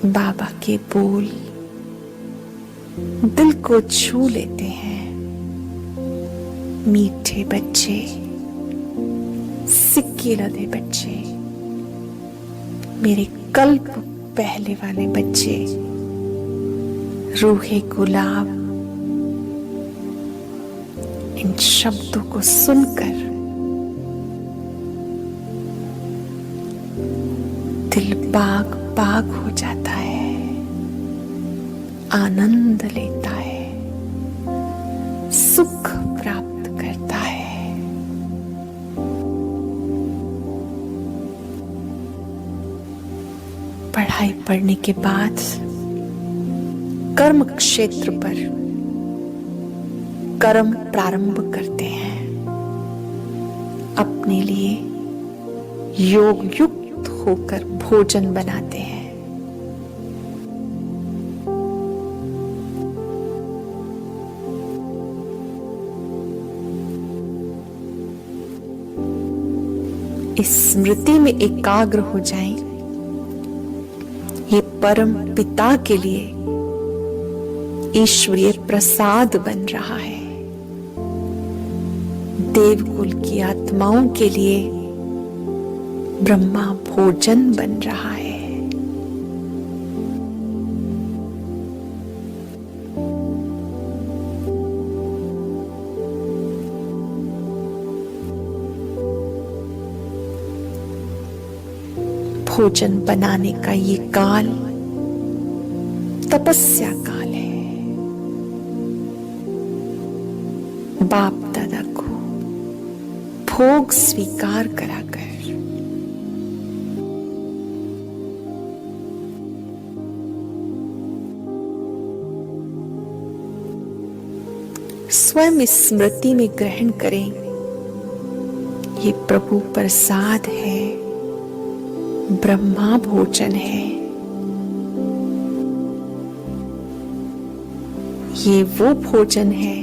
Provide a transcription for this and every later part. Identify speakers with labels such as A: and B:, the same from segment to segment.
A: बाबा के बोल दिल को छू लेते हैं। मीठे बच्चे, सिक्के लदे बच्चे, मेरे कल्प पहले वाले बच्चे, रूहे गुलाब, इन शब्दों को सुनकर दिल बाग बाग हो जाता है, आनंद लेता है, सुख प्राप्त करता है। पढ़ाई पढ़ने के बाद कर्म क्षेत्र पर कर्म प्रारंभ करते हैं, अपने लिए योग युक्त होकर भोजन बनाते हैं। इस स्मृति में एकाग्र हो जाएं, ये परम पिता के लिए ईश्वरीय प्रसाद बन रहा है, देवकुल की आत्माओं के लिए ब्रह्मा भोजन बन रहा है। भोजन बनाने का ये काल तपस्या काल है। बाप दादा को भोग स्वीकार कराकर स्वयं स्मृति में ग्रहण करें, ये प्रभु प्रसाद है, ब्रह्मा भोजन है। ये वो भोजन है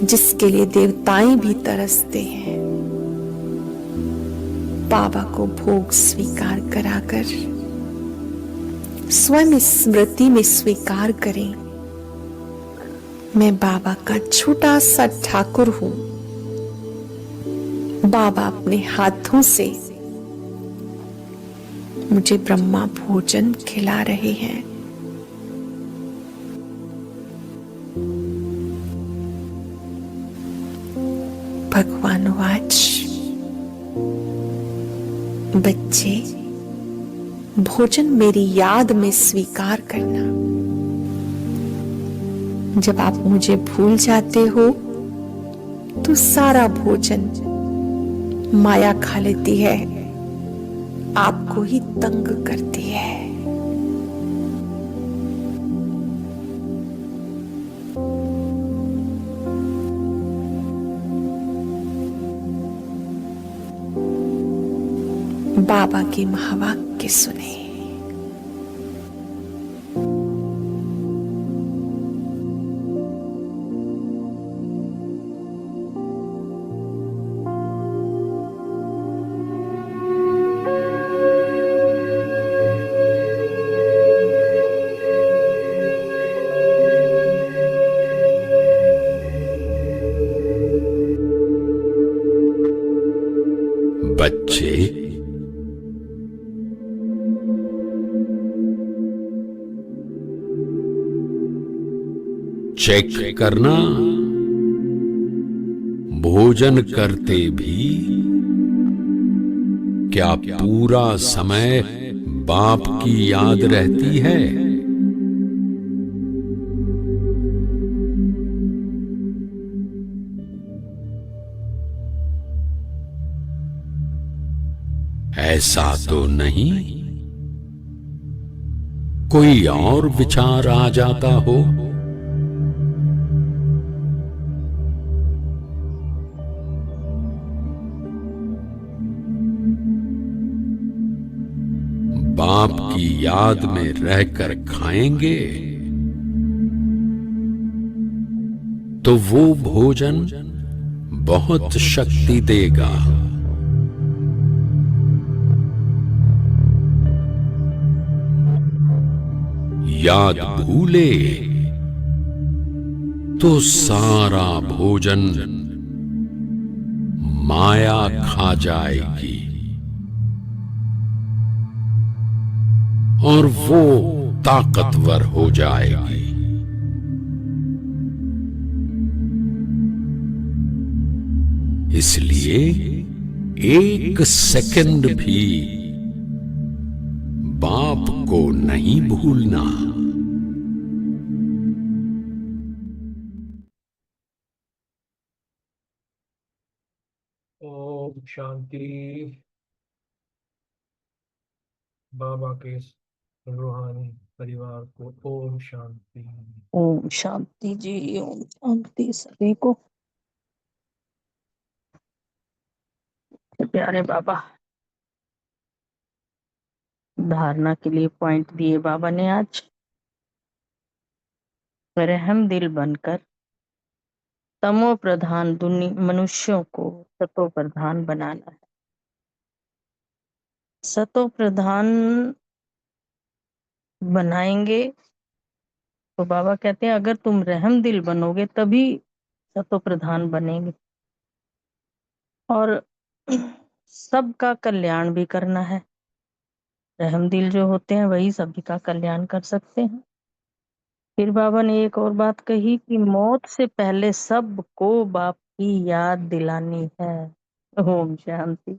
A: जिसके लिए देवताएं भी तरसते हैं। बाबा को भोग स्वीकार कराकर स्वयं स्मृति में स्वीकार करें, मैं बाबा का छोटा सा ठाकुर हूं। बाबा अपने हाथों से मुझे ब्रह्मा भोजन खिला रहे हैं। भगवान वाच, बच्चे भोजन मेरी याद में स्वीकार करना। जब आप मुझे भूल जाते हो तो सारा भोजन माया खा लेती है, आपको ही तंग करती है। बाबा के महावाक्य सुने।
B: बच्चे, चेक करना, भोजन करते भी क्या पूरा समय बाप की याद रहती है? ऐसा तो नहीं कोई और विचार आ जाता हो? बाप की याद में रहकर खाएंगे तो वो भोजन बहुत शक्ति देगा। याद भूले तो सारा भोजन माया खा जाएगी और वो ताकतवर हो जाएगी। इसलिए एक सेकंड भी बाप को नहीं भूलना।
C: ओम शांति। बाबा के रूहानी परिवार को ओम शांति।
D: ओम शांति जी। ओम शांति सभी को। प्यारे बाबा, धारणा के लिए पॉइंट दिए बाबा ने आज। रहम दिल बनकर तमो प्रधान मनुष्यों को सतो प्रधान बनाना है। सतो प्रधान बनाएंगे तो बाबा कहते हैं अगर तुम रहम दिल बनोगे तभी सतो प्रधान बनेंगे। और सबका कल्याण भी करना है। रहम दिल जो होते हैं वही सभी का कल्याण कर सकते हैं। फिर बाबा ने एक और बात कही कि मौत से पहले सबको बाप की याद दिलानी है। ओम शांति।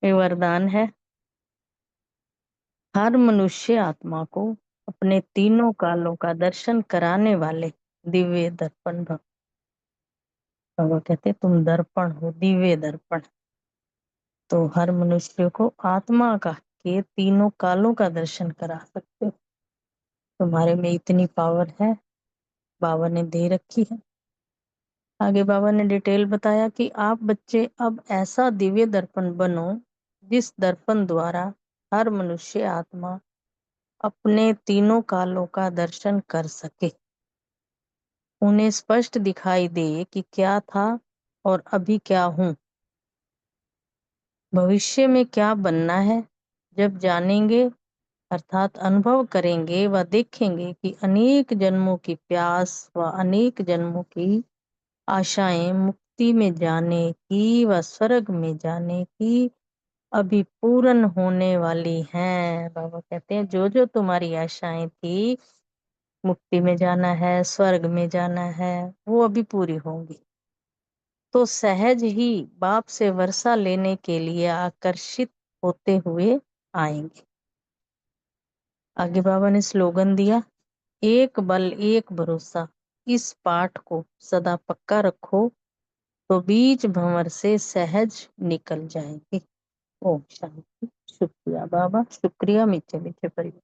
D: ये वरदान है हर मनुष्य आत्मा को अपने तीनों कालों का दर्शन कराने वाले दिव्य दर्पण भक्त। बाबा कहते तुम दर्पण हो, दिव्य दर्पण। तो हर मनुष्य को आत्मा का के तीनों कालों का दर्शन करा सकते हो। तुम्हारे में इतनी पावर है, बाबा ने दे रखी है। आगे बाबा ने डिटेल बताया कि आप बच्चे अब ऐसा दिव्य दर्पण बनो जिस दर्पण द्वारा हर मनुष्य आत्मा अपने तीनों कालों का दर्शन कर सके। उन्हें स्पष्ट दिखाई दे कि क्या था और अभी क्या हूँ, भविष्य में क्या बनना है। जब जानेंगे अर्थात अनुभव करेंगे व देखेंगे कि अनेक जन्मों की प्यास व अनेक जन्मों की आशाएं मुक्ति में जाने की व स्वर्ग में जाने की अभी पूर्ण होने वाली हैं। बाबा कहते हैं जो जो तुम्हारी आशाएं थी, मुक्ति में जाना है, स्वर्ग में जाना है, वो अभी पूरी होंगी। तो सहज ही बाप से वर्षा लेने के लिए आकर्षित होते हुए आएंगे। आगे बाबा ने स्लोगन दिया, एक बल एक भरोसा। इस पाठ को सदा पक्का रखो तो बीच भंवर से सहज निकल जाएंगे। ओम शांति। शुक्रिया बाबा, शुक्रिया मीठे मीठे परिवार।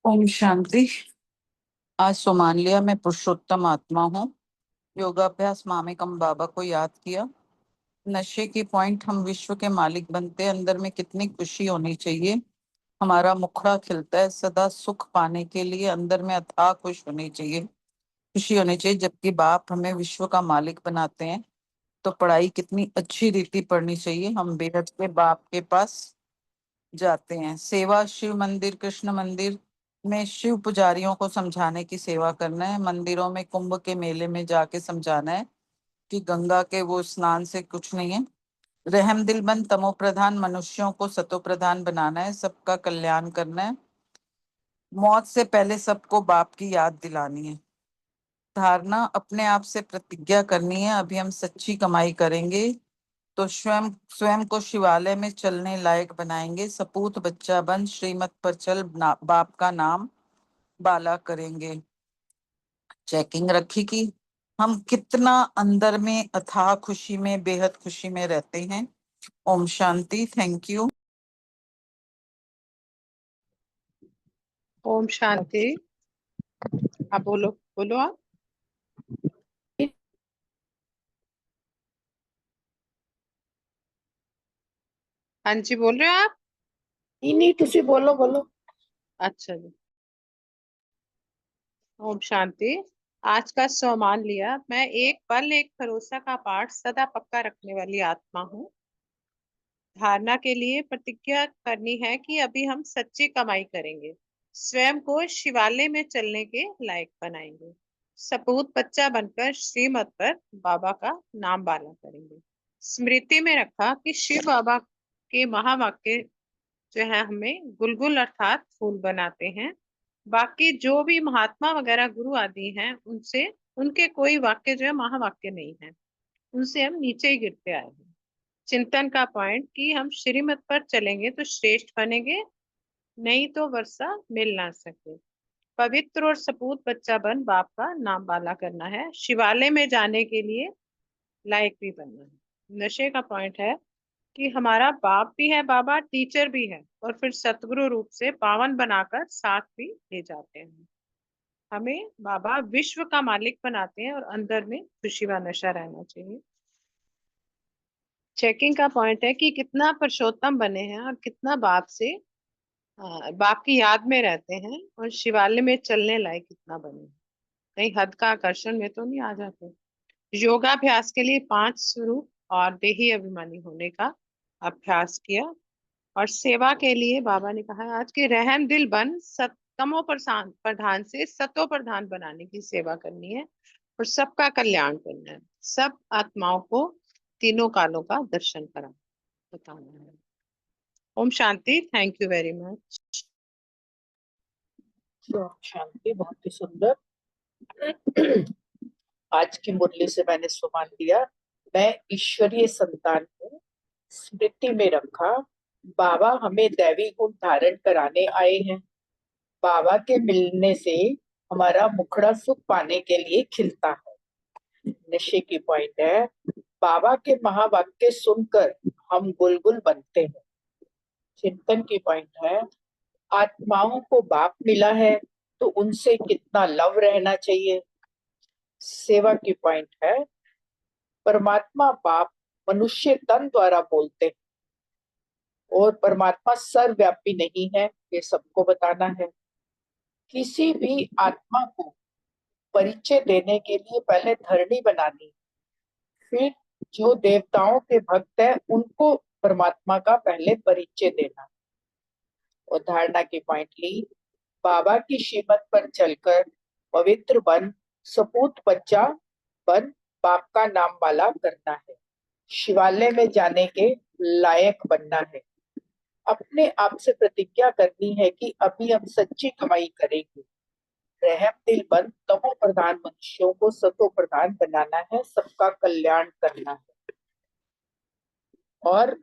E: ओम शांति। आज सोमान लिया मैं पुरुषोत्तम आत्मा हूँ। योगाभ्यास मामेकम बाबा को याद किया। नशे की पॉइंट, हम विश्व के मालिक बनते हैं, अंदर में कितनी खुशी होनी चाहिए। हमारा मुखड़ा खिलता है सदा सुख पाने के लिए, अंदर में अथाह खुशी होनी चाहिए। जबकि बाप हमें विश्व का मालिक बनाते हैं तो पढ़ाई कितनी अच्छी रीति पढ़नी चाहिए। हम बेहद के बाप के पास जाते हैं। सेवा, शिव मंदिर कृष्ण मंदिर में शिव पुजारियों को समझाने की सेवा करना है। मंदिरों में कुंभ के मेले में जाके समझाना है कि गंगा के वो स्नान से कुछ नहीं है। रहम दिलबंद तमो प्रधान मनुष्यों को सतो प्रधान बनाना है, सबका कल्याण करना है। मौत से पहले सबको बाप की याद दिलानी है। धारणा, अपने आप से प्रतिज्ञा करनी है अभी हम सच्ची कमाई करेंगे तो स्वयं स्वयं को शिवालय में चलने लायक बनाएंगे। सपूत बच्चा बन श्रीमत पर चल, बाप का नाम बाला करेंगे। चेकिंग रखी कि हम कितना अंदर में अथाह खुशी में, बेहद खुशी में रहते हैं। ओम शांति। Thank you.
F: ओम शांति। आप बोलो बोलो आप। हाँ जी, बोल रहे हो आप?
G: नहीं तुसी बोलो बोलो।
F: अच्छा जी। ओम शांति। आज का स्वमान लिया, मैं एक पल एक भरोसा का पाठ सदा पक्का रखने वाली आत्मा हूँ। धारणा के लिए प्रतिज्ञा करनी है कि अभी हम सच्ची कमाई करेंगे, स्वयं को शिवालय में चलने के लायक बनाएंगे, सपूत बच्चा बनकर श्रीमत पर बाबा का नाम बाला करेंगे। स्मृति में रखा कि शिव बाबा के महावाक्य जो है हमें गुलगुल अर्थात फूल बनाते हैं। बाकी जो भी महात्मा वगैरह गुरु आदि हैं, उनसे उनके कोई वाक्य जो है महावाक्य नहीं है, उनसे हम नीचे ही गिरते आए हैं। चिंतन का पॉइंट कि हम श्रीमत पर चलेंगे तो श्रेष्ठ बनेंगे, नहीं तो वर्षा मिल ना सके। पवित्र और सपूत बच्चा बन बाप का नाम बाला करना है, शिवालय में जाने के लिए लायक भी बनना है। नशे का पॉइंट है कि हमारा बाप भी है, बाबा टीचर भी है, और फिर सतगुरु रूप से पावन बनाकर साथ भी ले जाते हैं। हमें बाबा विश्व का मालिक बनाते हैं और अंदर में खुशी व नशा रहना चाहिए। चेकिंग का पॉइंट है कि कितना पुरुषोत्तम बने हैं और कितना बाप से बाप की याद में रहते हैं, और शिवालय में चलने लायक कितना बने हैं, कहीं हद का आकर्षण में तो नहीं आ जाते। योगाभ्यास के लिए 5 स्वरूप और देही अभिमानी होने का अभ्यास किया, और सेवा के लिए बाबा ने कहा आज के रहम दिल बन सतमो प्रधान से सतो प्रधान बनाने की सेवा करनी है, और सबका कल्याण करना है, सब आत्माओं को तीनों कालों का दर्शन करा बताना है। ओम शांति। Thank you very much.
G: ओम शांति। बहुत ही सुंदर। आज की मुरली से मैंने सुमान लिया, मैं ईश्वरीय संतान हूँ। स्मृति में रखा बाबा हमें दैवी गुण धारण कराने आए हैं। बाबा के मिलने से हमारा मुखड़ा सुख पाने के लिए खिलता है। नशे की पॉइंट है बाबा के महावाक्य सुनकर हम गुलगुल बनते हैं। चिंतन की पॉइंट है आत्माओं को बाप मिला है तो उनसे कितना लव रहना चाहिए। सेवा की पॉइंट है परमात्मा बाप मनुष्य तन द्वारा बोलते हैं और परमात्मा सर्वव्यापी नहीं है, ये सबको बताना है। किसी भी आत्मा को परिचय देने के लिए पहले धरनी बनानी, फिर जो देवताओं के भक्त है उनको परमात्मा का पहले परिचय देना। और धारणा की पॉइंट ली बाबा की श्रीमत पर चलकर पवित्र बन सपूत बच्चा बन बाप का नाम वाला करना है, शिवालय में जाने के लायक बनना है। अपने आप से प्रतिज्ञा करनी है कि अभी हम सच्ची कमाई करेंगे, रहम दिल बन तमो प्रधान मनुष्यों को सतो प्रधान बनाना है, सबका कल्याण करना है। और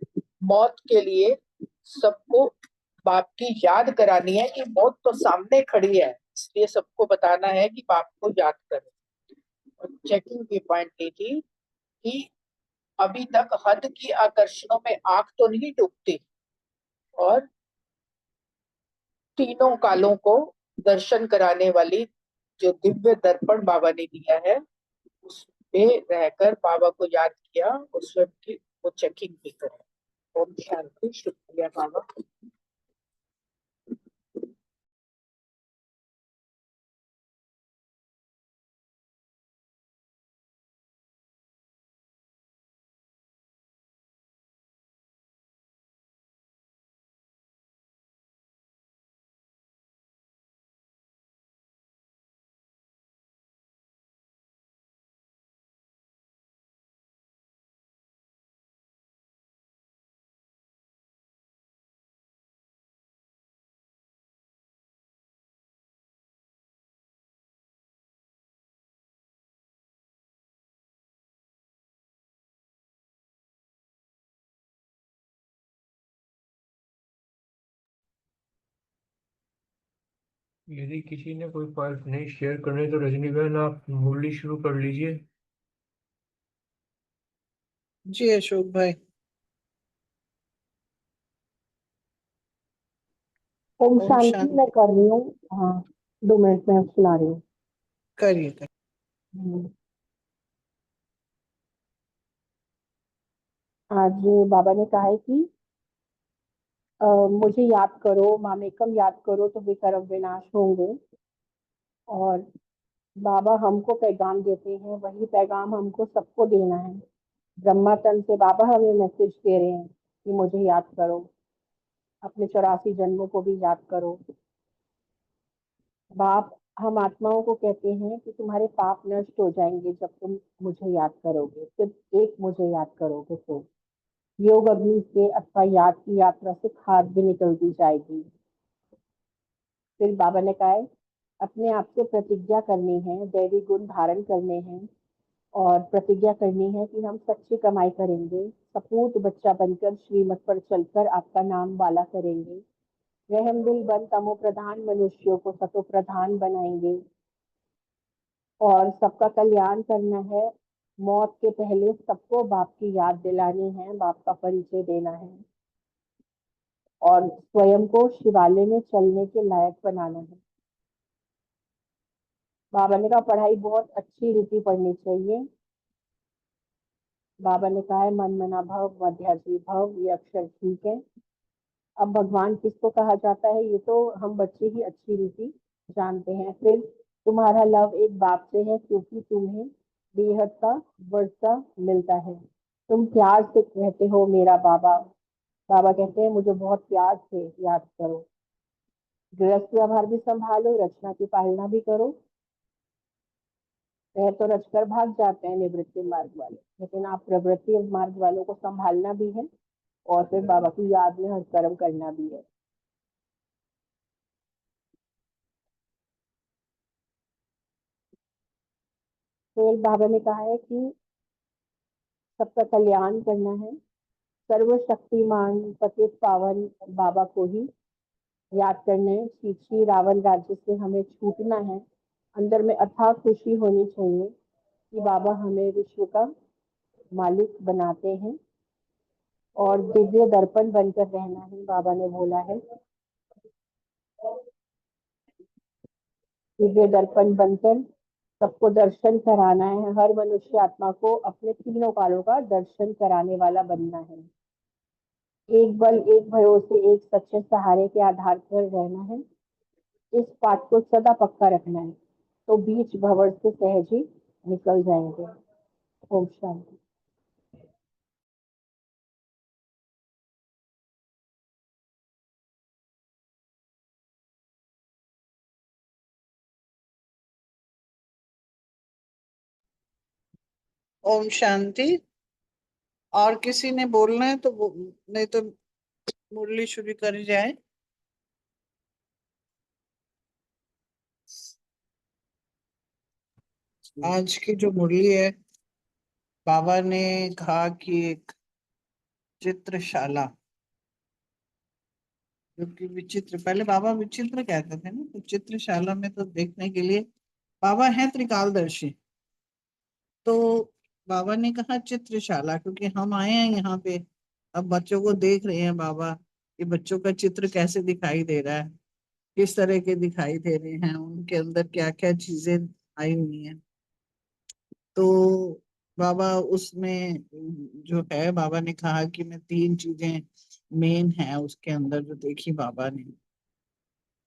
G: मौत के लिए सबको बाप की याद करानी है कि मौत तो सामने खड़ी है, इसलिए सबको बताना है कि बाप को याद करें। और चेकिंग की पॉइंट ये थी कि अभी तक हद की आकर्षणों में आंख तो नहीं डूबती, और तीनों कालों को दर्शन कराने वाली जो दिव्य दर्पण बाबा ने दिया है उस पे रहकर बाबा को याद किया और स्वयं की वो चेकिंग भी करें। ओम शांति। शुक्रिया बाबा।
C: यदि किसी ने कोई पार्ट नहीं शेयर करने तो रजनी बहन आप मुरली शुरू कर लीजिए।
E: जी अशोक भाई।
H: ओम
E: ओम
H: शांति
E: शांति।
H: मैं कर रही हूँ। हाँ, 2 मिनट में सुना रही हूँ।
E: करिए करिए।
H: हम्म, आज बाबा ने कहा है कि मुझे याद करो, मामेकम याद करो तो विकर्म विनाश होंगे। और बाबा हमको पैगाम देते हैं, वही पैगाम हमको सबको देना है। ब्रह्मा तन से बाबा हमें मैसेज दे रहे हैं कि मुझे याद करो, अपने 84 जन्मों को भी याद करो। बाप हम आत्माओं को कहते हैं कि तुम्हारे पाप नष्ट हो जाएंगे जब तुम मुझे याद करोगे, सिर्फ एक मुझे याद करोगे तो योग अग्नि से अथवा याद की यात्रा से खाद भी निकलती जाएगी। फिर बाबा ने कहा है अपने आप से प्रतिज्ञा करनी है, दैवी गुण धारण करने हैं और प्रतिज्ञा करनी है कि हम सच्ची कमाई करेंगे, सपूत बच्चा बनकर श्रीमत पर चलकर आपका नाम वाला करेंगे, रहम दिल बन तमो प्रधान मनुष्यों को सतो प्रधान बनाएंगे और सबका कल्याण करना है। मौत के पहले सबको बाप की याद दिलानी है, बाप का परिचय देना है और स्वयं को शिवालय में चलने के लायक बनाना है। बाबा ने कहा पढ़ाई बहुत अच्छी रीति पढ़नी चाहिए। बाबा ने कहा है मन मना भव मध्याजी भव, ये अक्षर ठीक है। अब भगवान किसको कहा जाता है ये तो हम बच्चे ही अच्छी रीति जानते हैं। फिर तुम्हारा लव एक बाप से है क्योंकि तुम्हें बेहद का वर्षा मिलता है। तुम प्यार से कहते हो मेरा बाबा। बाबा कहते हैं मुझे बहुत प्यार से याद करो। गृहस्थ व्यवहार भी संभालो, रचना की पालना भी करो। वह तो रचकर भाग जाते हैं निवृत्ति मार्ग वाले, लेकिन आप प्रवृत्ति मार्ग वालों को संभालना भी है और फिर बाबा की याद में हर कर्म करना भी है। फिर बाबा ने कहा है कि सबका कल्याण करना है, सर्वशक्तिमान पतित पावन बाबा को ही याद करना है। छीछी रावण राज्य से हमें छूटना है। अंदर में अथाह खुशी होनी चाहिए कि बाबा हमें विश्व का मालिक बनाते हैं और दिव्य दर्पण बनकर रहना है। बाबा ने बोला है दिव्य दर्पण बनकर सबको दर्शन कराना है। हर मनुष्य आत्मा को अपने तीनों कालों का दर्शन कराने वाला बनना है। एक बल एक भरोसे एक सच्चे सहारे के आधार पर रहना है। इस पाठ को सदा पक्का रखना है तो बीच भंवर से सहज ही निकल जाएंगे। ओम शांति।
E: ओम शांति। और किसी ने बोलना है तो नहीं तो मुरली शुरू करी जाए। आज की जो मुरली है, बाबा ने कहा कि एक चित्रशाला, जो कि विचित्र, पहले बाबा विचित्र कहते थे ना, तो चित्रशाला में तो देखने के लिए बाबा है त्रिकालदर्शी। तो बाबा ने कहा चित्रशाला क्योंकि हम आए हैं यहाँ पे, अब बच्चों को देख रहे हैं बाबा कि बच्चों का चित्र कैसे दिखाई दे रहा है, किस तरह के दिखाई दे रहे हैं, उनके अंदर क्या क्या चीजें आई हुई हैं। तो बाबा उसमें जो है, बाबा ने कहा कि मैं 3 चीजें मेन है उसके अंदर जो देखी बाबा ने।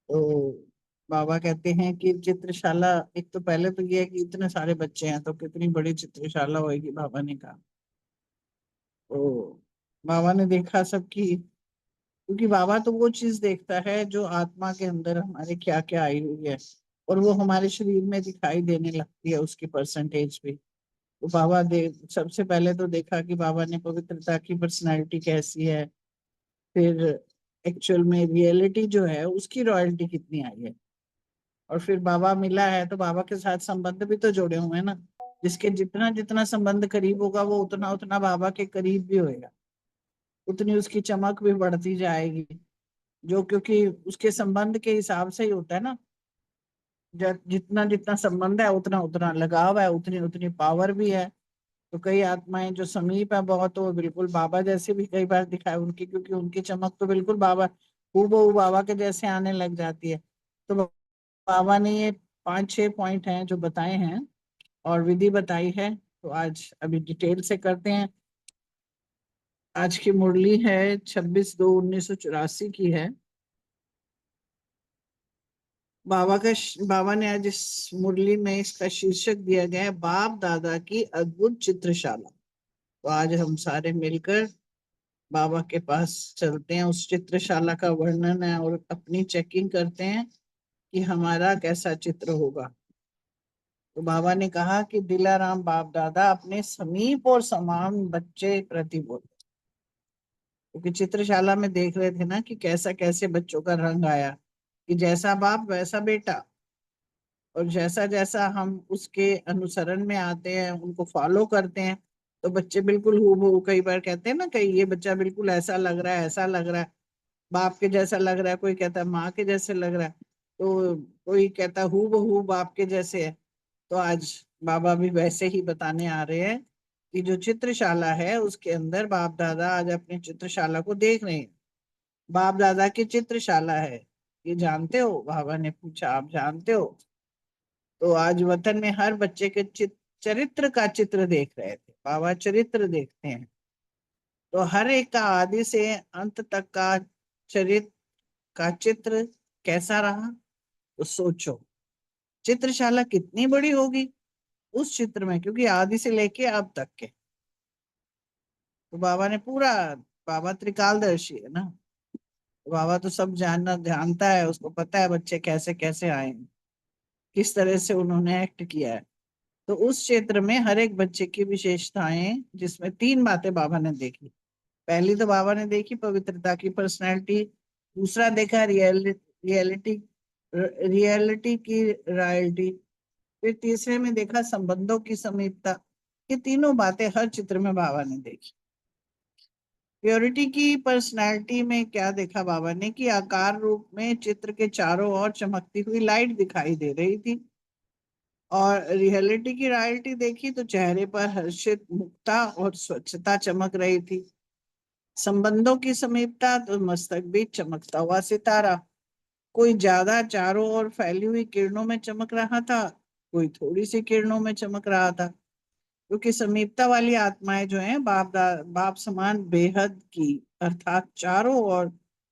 E: तो बाबा कहते हैं कि चित्रशाला, एक तो पहले तो ये है कि इतने सारे बच्चे हैं तो कितनी बड़ी चित्रशाला होगी, बाबा ने कहा। तो बाबा ने देखा सबकी, क्योंकि बाबा तो वो चीज देखता है जो आत्मा के अंदर हमारे क्या क्या आई हुई है, और वो हमारे शरीर में दिखाई देने लगती है उसकी परसेंटेज भी। तो बाबा दे सबसे पहले तो देखा कि बाबा ने पवित्रता की पर्सनालिटी कैसी है, फिर एक्चुअल में रियलिटी जो है उसकी रॉयल्टी कितनी आई है। और फिर बाबा मिला है तो बाबा के साथ संबंध भी तो जोड़े हुए हैं ना। जिसके जितना जितना संबंध करीब होगा वो उतना उतना बाबा के करीब भी होएगा, उतनी उसकी चमक भी बढ़ती जाएगी, जो क्योंकि उसके संबंध के हिसाब से ही होता है ना।
I: जितना जितना संबंध है उतना उतना लगाव है, उतनी उतनी पावर भी है। तो कई आत्माएं जो समीप है बहुत, तो वो बिल्कुल बाबा जैसे भी कई बार दिखाए उनकी, क्योंकि उनकी चमक तो बिल्कुल बाबा हूबहू बाबा के जैसे आने लग जाती है। तो बाबा ने ये 5-6 पॉइंट हैं जो बताए हैं और विधि बताई है। तो आज अभी डिटेल से करते हैं। आज की मुरली है 26/2/1984 की है। बाबा ने आज इस मुरली में इसका शीर्षक दिया गया है बाप दादा की अद्भुत चित्रशाला। तो आज हम सारे मिलकर बाबा के पास चलते हैं, उस चित्रशाला का वर्णन है और अपनी चेकिंग करते हैं कि हमारा कैसा चित्र होगा। तो बाबा ने कहा कि दिलाराम बाप दादा अपने समीप और समान बच्चे प्रति बोले, क्योंकि चित्रशाला में देख रहे थे ना कि कैसा कैसे बच्चों का रंग आया, कि जैसा बाप वैसा बेटा। और जैसा जैसा हम उसके अनुसरण में आते हैं, उनको फॉलो करते हैं, तो बच्चे बिल्कुल हूबहू, कई बार कहते हैं ना कई, ये बच्चा बिल्कुल ऐसा लग रहा है, ऐसा लग रहा है, बाप के जैसा लग रहा है, कोई कहता है माँ के जैसे लग रहा है, तो कोई कहता है हूबहू बाप के जैसे है। तो आज बाबा भी वैसे ही बताने आ रहे हैं कि जो चित्रशाला है उसके अंदर बाप दादा आज अपनी चित्रशाला को देख रहे हैं। बाप दादा की चित्रशाला है, ये जानते हो? बाबा ने पूछा, आप जानते हो? तो आज वतन में हर बच्चे के चरित्र का चित्र देख रहे थे। बाबा चरित्र देखते हैं, तो हर एक का आदि से अंत तक का चरित्र का चित्र कैसा रहा। तो सोचो चित्रशाला कितनी बड़ी होगी उस चित्र में, क्योंकि आदि से लेके अब तक के। तो बाबा ने पूरा, बाबा त्रिकालदर्शी है ना, तो बाबा तो सब जानता है, उसको पता है बच्चे कैसे कैसे आए, किस तरह से उन्होंने एक्ट किया है। तो उस क्षेत्र में हर एक बच्चे की विशेषताएं, जिसमें 3 बातें बाबा ने देखी। पहली तो बाबा ने देखी पवित्रता की पर्सनैलिटी, दूसरा देखा रियलिटी रियलिटी की रॉयल्टी, फिर तीसरे में देखा संबंधों की समीपता। ये तीनों बातें हर चित्र में बाबा ने देखी। प्योरिटी की पर्सनैलिटी में क्या देखा बाबा ने कि आकार रूप में चित्र के चारों ओर चमकती हुई लाइट दिखाई दे रही थी। और रियलिटी की रॉयल्टी देखी तो चेहरे पर हर्षित मुक्ता और स्वच्छता चमक रही थी। संबंधों की समीपता तो मस्तक भी चमकता हुआ सितारा, कोई ज्यादा चारों ओर फैली हुई किरणों में चमक रहा था, कोई थोड़ी सी किरणों में चमक रहा था। क्योंकि समीपता वाली आत्माएं जो हैं बाप समान बेहद की, अर्थात चारों ओर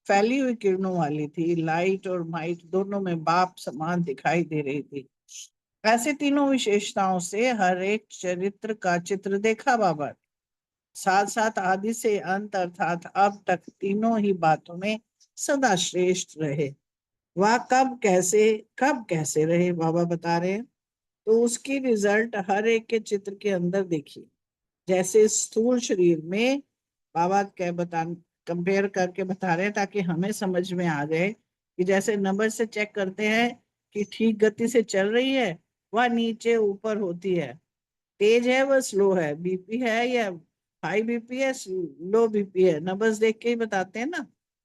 I: फैली हुई किरणों वाली थी। लाइट और माइट दोनों में बाप समान दिखाई दे रही थी। ऐसे तीनों विशेषताओं से हर एक चरित्र का चित्र देखा बाबा। साथ साथ आदि से अंत अर्थात अब तक तीनों ही बातों में सदा श्रेष्ठ रहे। वह कब कैसे रहे बाबा बता रहे हैं। तो उसकी रिजल्ट हर एक के चित्र के अंदर देखिए। जैसे स्थूल शरीर में बाबा क्या कंपेयर करके बता रहे हैं, ताकि हमें समझ में आ जाए कि जैसे नंबर से चेक करते हैं कि ठीक गति से चल रही है, वह नीचे ऊपर होती है, तेज है वह स्लो है, बीपी है या हाई बीपी है लो बीपी है, नंबर्स देख के ही बताते हैं ना।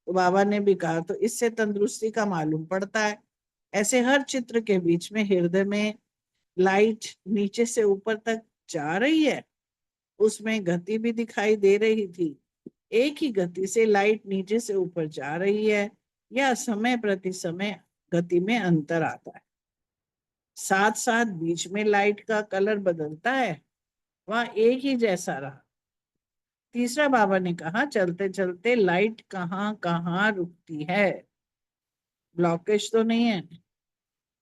I: तो बाबा ने भी कहा, तो इससे तंदुरुस्ती का मालूम पड़ता है। ऐसे हर चित्र के बीच में हृदय में लाइट नीचे से ऊपर तक जा रही है, उसमें गति भी दिखाई दे रही थी। एक ही गति से लाइट नीचे से ऊपर जा रही है, या समय प्रति समय गति में अंतर आता है। साथ साथ बीच में लाइट का कलर बदलता है, वह एक ही जैसा रहा। तीसरा बाबा ने कहा, चलते चलते लाइट कहाँ कहाँ रुकती है, ब्लॉकेज तो नहीं है,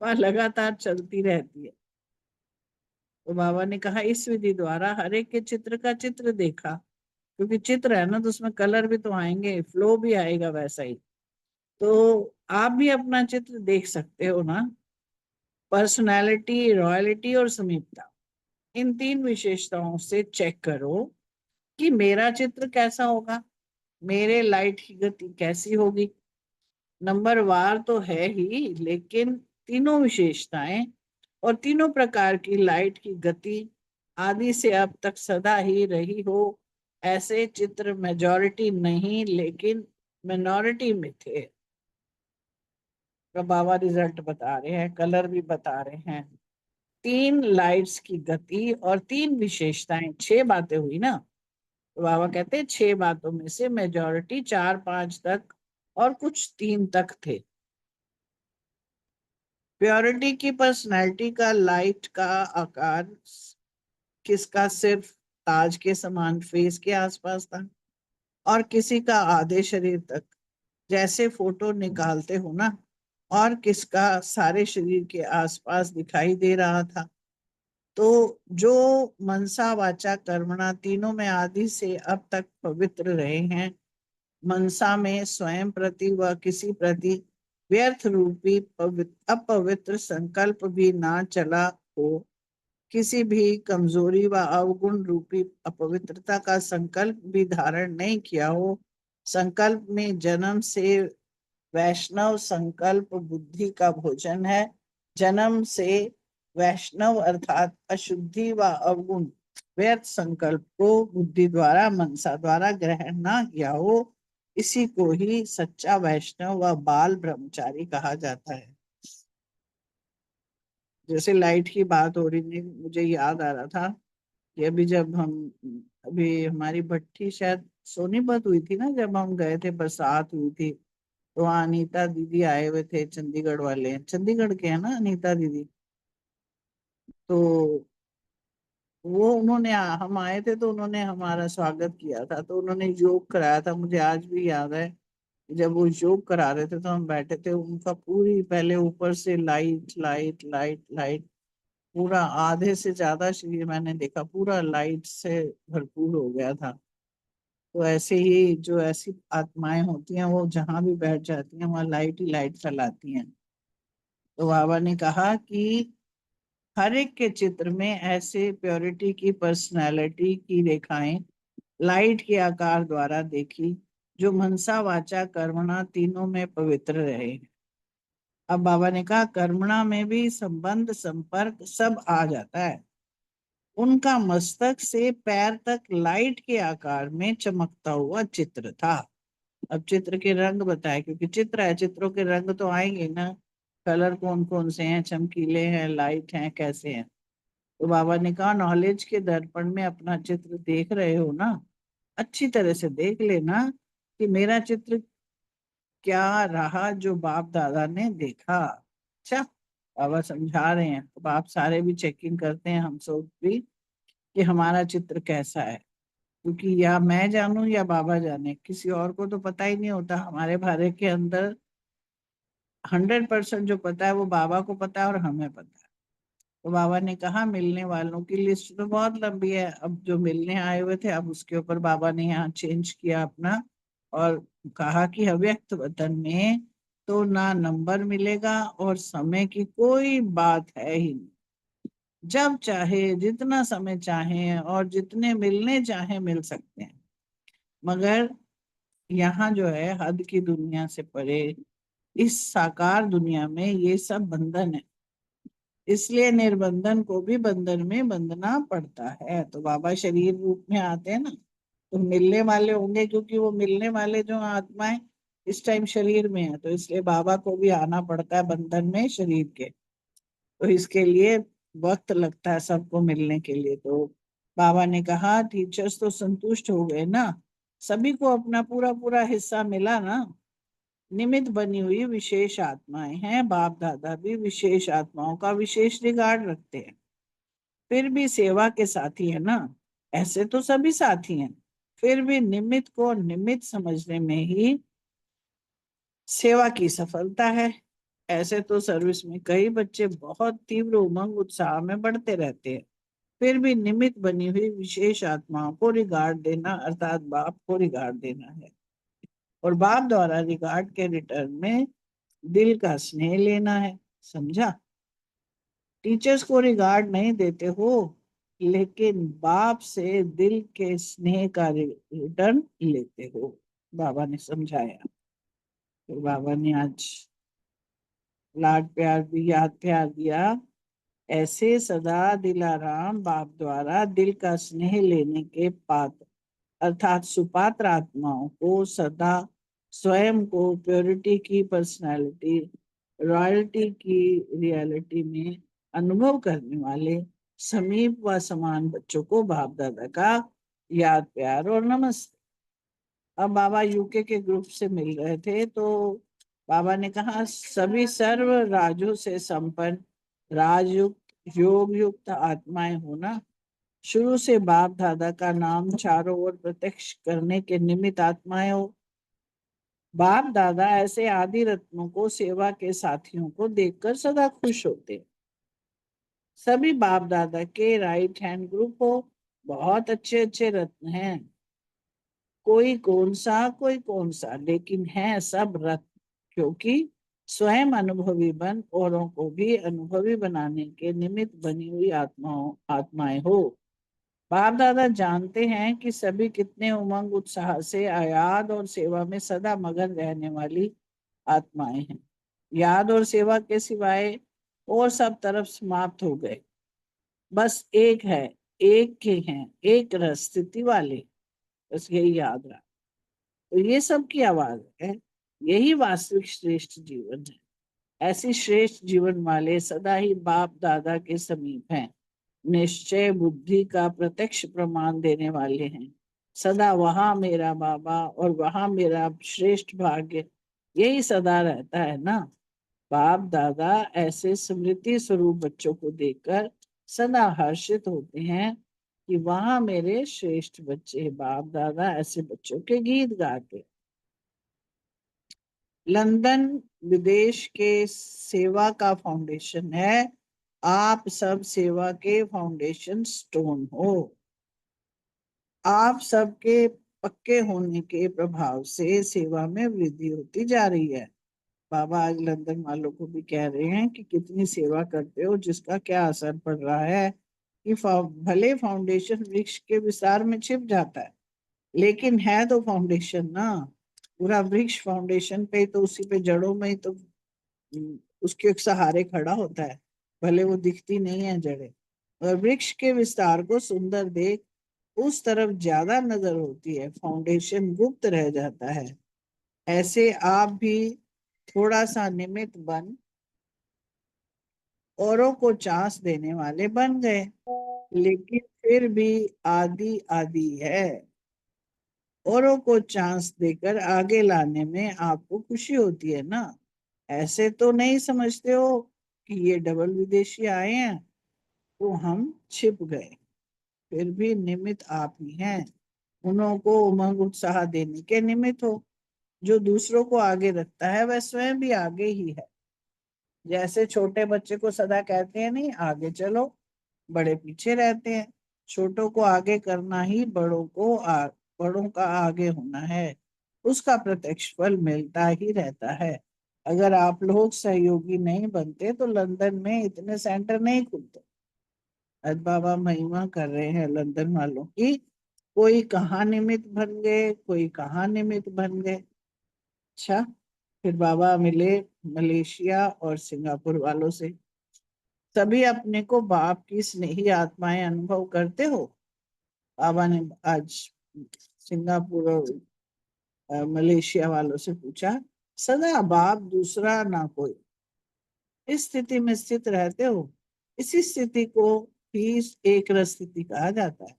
I: वह लगातार चलती रहती है। तो बाबा ने कहा इस विधि द्वारा हर एक के चित्र का चित्र देखा, क्योंकि चित्र है ना तो उसमें कलर भी तो आएंगे, फ्लो भी आएगा वैसा ही। तो आप भी अपना चित्र देख सकते हो ना। पर्सनालिटी, रॉयलिटी और समीपता, इन 3 विशेषताओं से चेक करो कि मेरा चित्र कैसा होगा, मेरे लाइट की गति कैसी होगी। नंबर वार तो है ही, लेकिन तीनों विशेषताएं और तीनों प्रकार की लाइट की गति आदि से अब तक सदा ही रही हो, ऐसे चित्र मेजॉरिटी नहीं लेकिन मिनॉरिटी में थे। तो बाबा रिजल्ट बता रहे हैं, कलर भी बता रहे हैं। 3 लाइट्स की गति और 3 विशेषताएं, 6 बातें हुई ना। तो बाबा कहते हैं 6 बातों में से मेजॉरिटी 4-5 तक और कुछ 3 तक थे। प्योरिटी की पर्सनैलिटी का लाइट का आकार किसका सिर्फ ताज के समान फेस के आसपास था, और किसी का आधे शरीर तक जैसे फोटो निकालते हो ना, और किसका सारे शरीर के आसपास दिखाई दे रहा था। तो जो मनसा वाचा कर्मणा तीनों में आदि से अब तक पवित्र रहे हैं, मनसा में स्वयं प्रति व किसी प्रति व्यर्थ रूपी अपवित्र संकल्प भी ना चला हो, किसी भी कमजोरी व अवगुण रूपी अपवित्रता का संकल्प भी धारण नहीं किया हो, संकल्प में जन्म से वैष्णव संकल्प बुद्धि का भोजन है, जन्म से वैष्णव अर्थात अशुद्धि व अवगुण व्यर्थ संकल्प को बुद्धि द्वारा मनसा द्वारा ग्रहण ना किया हो, इसी को ही सच्चा वैष्णव व बाल ब्रह्मचारी कहा जाता है। जैसे लाइट की बात हो रही थी, मुझे याद आ रहा था कि अभी हमारी भट्ठी शायद सोनीपत हुई थी ना, जब हम गए थे, बरसात हुई थी, तो वहाँ अनीता दीदी आए हुए थे, चंडीगढ़ वाले, चंडीगढ़ के हैं ना अनीता दीदी। तो वो उन्होंने हम आए थे तो उन्होंने हमारा स्वागत किया था, तो उन्होंने योग कराया था, मुझे आज भी याद है। जब वो योग करा रहे थे तो हम बैठे थे, उनका पूरी पहले ऊपर से लाइट लाइट लाइट लाइट, पूरा आधे से ज्यादा शरीर मैंने देखा पूरा लाइट से भरपूर हो गया था। तो ऐसे ही जो ऐसी आत्माएं होती हैं वो जहां भी बैठ जाती हैं वहां लाइट ही लाइट फैलाती हैं। तो बाबा ने कहा कि हर एक के चित्र में ऐसे प्योरिटी की पर्सनालिटी की रेखाएं लाइट के आकार द्वारा देखी, जो मनसा वाचा कर्मणा तीनों में पवित्र रहे। अब बाबा ने कहा कर्मणा में भी संबंध संपर्क सब आ जाता है। उनका मस्तक से पैर तक लाइट के आकार में चमकता हुआ चित्र था। अब चित्र के रंग बताए, क्योंकि चित्र है, चित्रों के रंग तो आएंगे ना, कलर कौन कौन से हैं, चमकीले हैं, लाइट हैं, कैसे हैं। तो बाबा ने कहा नॉलेज के दर्पण में अपना चित्र देख रहे हो ना, अच्छी तरह से देख लेना कि मेरा चित्र क्या रहा जो बाप दादा ने देखा। अच्छा, बाबा समझा रहे हैं, तो आप सारे भी चेकिंग करते हैं, हम सब भी, कि हमारा चित्र कैसा है। क्योंकि या मैं जानूं या बाबा जाने, किसी और को तो पता ही नहीं होता। हमारे भारत के अंदर 100% जो पता है वो बाबा को पता है और हमें पता है। तो बाबा ने कहा मिलने वालों की लिस्ट तो बहुत लंबी है, अब जो मिलने आए हुए थे, अब उसके ऊपर बाबा ने यहाँ चेंज किया अपना, और कहा कि अव्यक्त वतन में तो ना नंबर मिलेगा और समय की कोई बात है ही नहीं। जब चाहे जितना समय चाहे और जितने मिलने चाहे मिल सकते हैं, मगर यहाँ जो है हद की दुनिया से परे इस साकार दुनिया में ये सब बंधन है, इसलिए निर्बंधन को भी बंधन में बंधना पड़ता है। तो बाबा शरीर रूप में आते हैं ना, तो मिलने वाले होंगे, क्योंकि वो मिलने वाले जो आत्माएं इस टाइम शरीर में है, तो इसलिए बाबा को भी आना पड़ता है बंधन में शरीर के। तो इसके लिए वक्त लगता है सबको मिलने के लिए। तो बाबा ने कहा टीचर्स तो संतुष्ट हो गए ना, सभी को अपना पूरा पूरा हिस्सा मिला ना। निमित्त बनी हुई विशेष आत्माएं हैं, बाप दादा भी विशेष आत्माओं का विशेष रिगार्ड रखते हैं, फिर भी सेवा के साथी है ना। ऐसे तो सभी साथी हैं, फिर भी निमित्त को निमित्त समझने में ही सेवा की सफलता है। ऐसे तो सर्विस में कई बच्चे बहुत तीव्र उमंग उत्साह में बढ़ते रहते हैं, फिर भी निमित्त बनी हुई विशेष आत्माओं को रिगार्ड देना अर्थात बाप को रिगार्ड देना है, और बाप द्वारा रिगार्ड के रिटर्न में दिल का स्नेह लेना है। समझा? टीचर्स को रिगार्ड नहीं देते हो, लेकिन बाप से दिल के स्नेह का रिटर्न लेते हो, बाबा ने समझाया। तो बाबा ने आज लाड प्यार भी याद प्यार दिया। ऐसे सदा दिलाराम बाप द्वारा दिल का स्नेह लेने के पात्र अर्थात सुपात्र आत्माओं को सदा स्वयं को प्योरिटी की पर्सनालिटी रॉयल्टी की रियलिटी में अनुभव करने वाले समीप व समान बच्चों को बाप दादा का याद प्यार और नमस्ते। अब बाबा यूके के ग्रुप से मिल रहे थे तो बाबा ने कहा, सभी सर्व राजों से संपन्न राजयुक्त योग युक्त आत्माएं होना, शुरू से बाप दादा का नाम चारों ओर प्रत्यक्ष करने के निमित्त आत्माएं हो। बाप दादा ऐसे आदि रत्नों को, सेवा के साथियों को देखकर सदा खुश होते। सभी बाप दादा के राइट हैंड ग्रुप हो, बहुत अच्छे अच्छे रत्न हैं, कोई कौन सा, लेकिन है सब रत्न, क्योंकि स्वयं अनुभवी बन औरों को भी अनुभवी बनाने के निमित्त बनी हुई आत्माएं हो। बाप दादा जानते हैं कि सभी कितने उमंग उत्साह से याद और सेवा में सदा मगन रहने वाली आत्माएं हैं। याद और सेवा के सिवाय और सब तरफ समाप्त हो गए, बस एक है, एक के हैं, एक रस स्थिति वाले, बस यही याद रहा। तो ये सब की आवाज है, यही वास्तविक श्रेष्ठ जीवन है। ऐसी श्रेष्ठ जीवन वाले सदा ही बाप दादा के समीप हैं, निश्चय बुद्धि का प्रत्यक्ष प्रमाण देने वाले हैं। सदा वहां मेरा बाबा और वहां मेरा श्रेष्ठ भाग्य, यही सदा रहता है ना। बाप दादा ऐसे स्मृति स्वरूप बच्चों को देखकर सदा हर्षित होते हैं कि वहां मेरे श्रेष्ठ बच्चे। बाप दादा ऐसे बच्चों के गीत गाते। लंदन विदेश के सेवा का फाउंडेशन है, आप सब सेवा के फाउंडेशन स्टोन हो। आप सबके पक्के होने के प्रभाव से सेवा में वृद्धि होती जा रही है। बाबा आज लंदन वालों को भी कह रहे हैं कि कितनी सेवा करते हो, जिसका क्या असर पड़ रहा है कि भले फाउंडेशन वृक्ष के विस्तार में छिप जाता है, लेकिन है तो फाउंडेशन ना। पूरा वृक्ष फाउंडेशन पे, तो उसी पे जड़ों में ही तो उसके सहारे खड़ा होता है, भले वो दिखती नहीं है जड़ें। और वृक्ष के विस्तार को सुंदर देख उस तरफ ज्यादा नजर होती है, फाउंडेशन गुप्त रह जाता है। ऐसे आप भी थोड़ा सा निमित्त बन औरों को चांस देने वाले बन गए, लेकिन फिर भी आदि आदि है। औरों को चांस देकर आगे लाने में आपको खुशी होती है ना। ऐसे तो नहीं समझते हो कि ये डबल विदेशी आए हैं तो हम छिप गए, फिर भी निमित्त आप ही हैं। उन्हों को उमंग उत्साह देने के निमित्त हो। जो दूसरों को आगे रखता है वह स्वयं भी आगे ही है। जैसे छोटे बच्चे को सदा कहते हैं नहीं, आगे चलो, बड़े पीछे रहते हैं। छोटों को आगे करना ही बड़ों का आगे होना है। उसका प्रत्यक्ष फल मिलता ही रहता है। अगर आप लोग सहयोगी नहीं बनते तो लंदन में इतने सेंटर नहीं खुलते। आज बाबा महिमा कर रहे हैं लंदन वालों की, कोई कहाँ निमित्त बन गए, कोई कहाँ निमित्त बन गए। अच्छा, फिर बाबा मिले मलेशिया और सिंगापुर वालों से। सभी अपने को बाप की स्नेही आत्माएं अनुभव करते हो। बाबा ने आज सिंगापुर और मलेशिया वालों से पूछा, सदा बाप दूसरा ना कोई, इस स्थिति में स्थित रहते हो। इसी स्थिति को ही एक रस स्थिति कहा जाता है,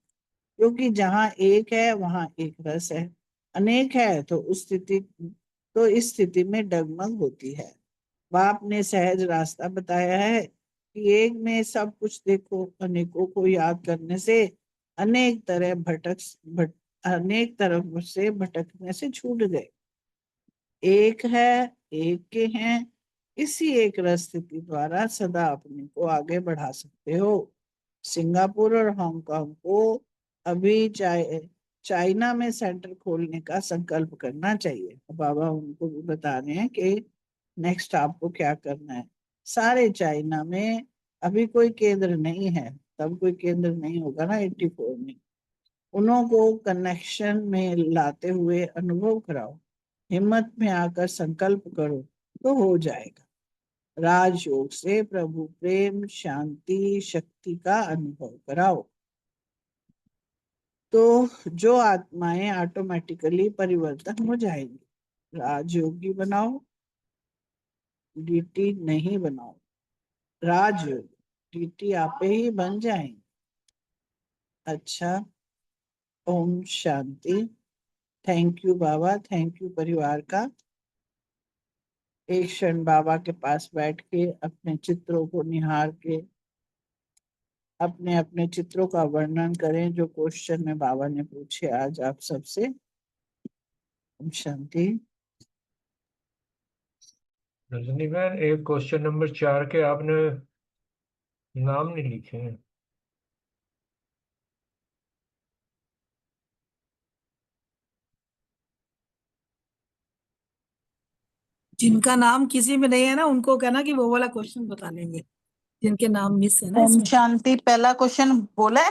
I: क्योंकि जहाँ एक है वहां एक रस है, अनेक है तो इस स्थिति में डगमग होती है। बाप ने सहज रास्ता बताया है कि एक में सब कुछ देखो, अनेकों को याद करने से अनेक तरफ से भटकने से छूट गए। एक है, एक के हैं, इसी एक रस स्थिति द्वारा सदा अपने को आगे बढ़ा सकते हो। सिंगापुर और हांगकांग को अभी चाइना में सेंटर खोलने का संकल्प करना चाहिए। बाबा उनको भी बता रहे हैं कि नेक्स्ट आपको क्या करना है। सारे चाइना में अभी कोई केंद्र नहीं है, तब कोई केंद्र नहीं होगा ना 84 में। उन्हों को कनेक्शन में लाते हुए अनुभव कराओ, हिम्मत में आकर संकल्प करो तो हो जाएगा। राजयोग से प्रभु प्रेम शांति शक्ति का अनुभव कराओ, तो जो आत्माएं ऑटोमेटिकली परिवर्तन हो जाएंगी। राजयोगी बनाओ, डीटी नहीं बनाओ। राजयोग, डीटी आपे ही बन जाएंगे। अच्छा, ओम शांति। थैंक यू बाबा, थैंक यू परिवार का। एक क्षण बाबा के पास बैठ के अपने चित्रों को निहार के अपने अपने चित्रों का वर्णन करें जो क्वेश्चन में बाबा ने पूछे आज आप सबसे। ओम शांति।
C: रजनी बहन, एक क्वेश्चन नंबर 4 के आपने नाम नहीं लिखे हैं।
J: जिनका नाम किसी में नहीं है ना, उनको कहना कि वो वाला क्वेश्चन बता लेंगे, जिनके नाम मिस है ना
E: ओम
J: इसमें।
E: शांति। पहला क्वेश्चन बोला है,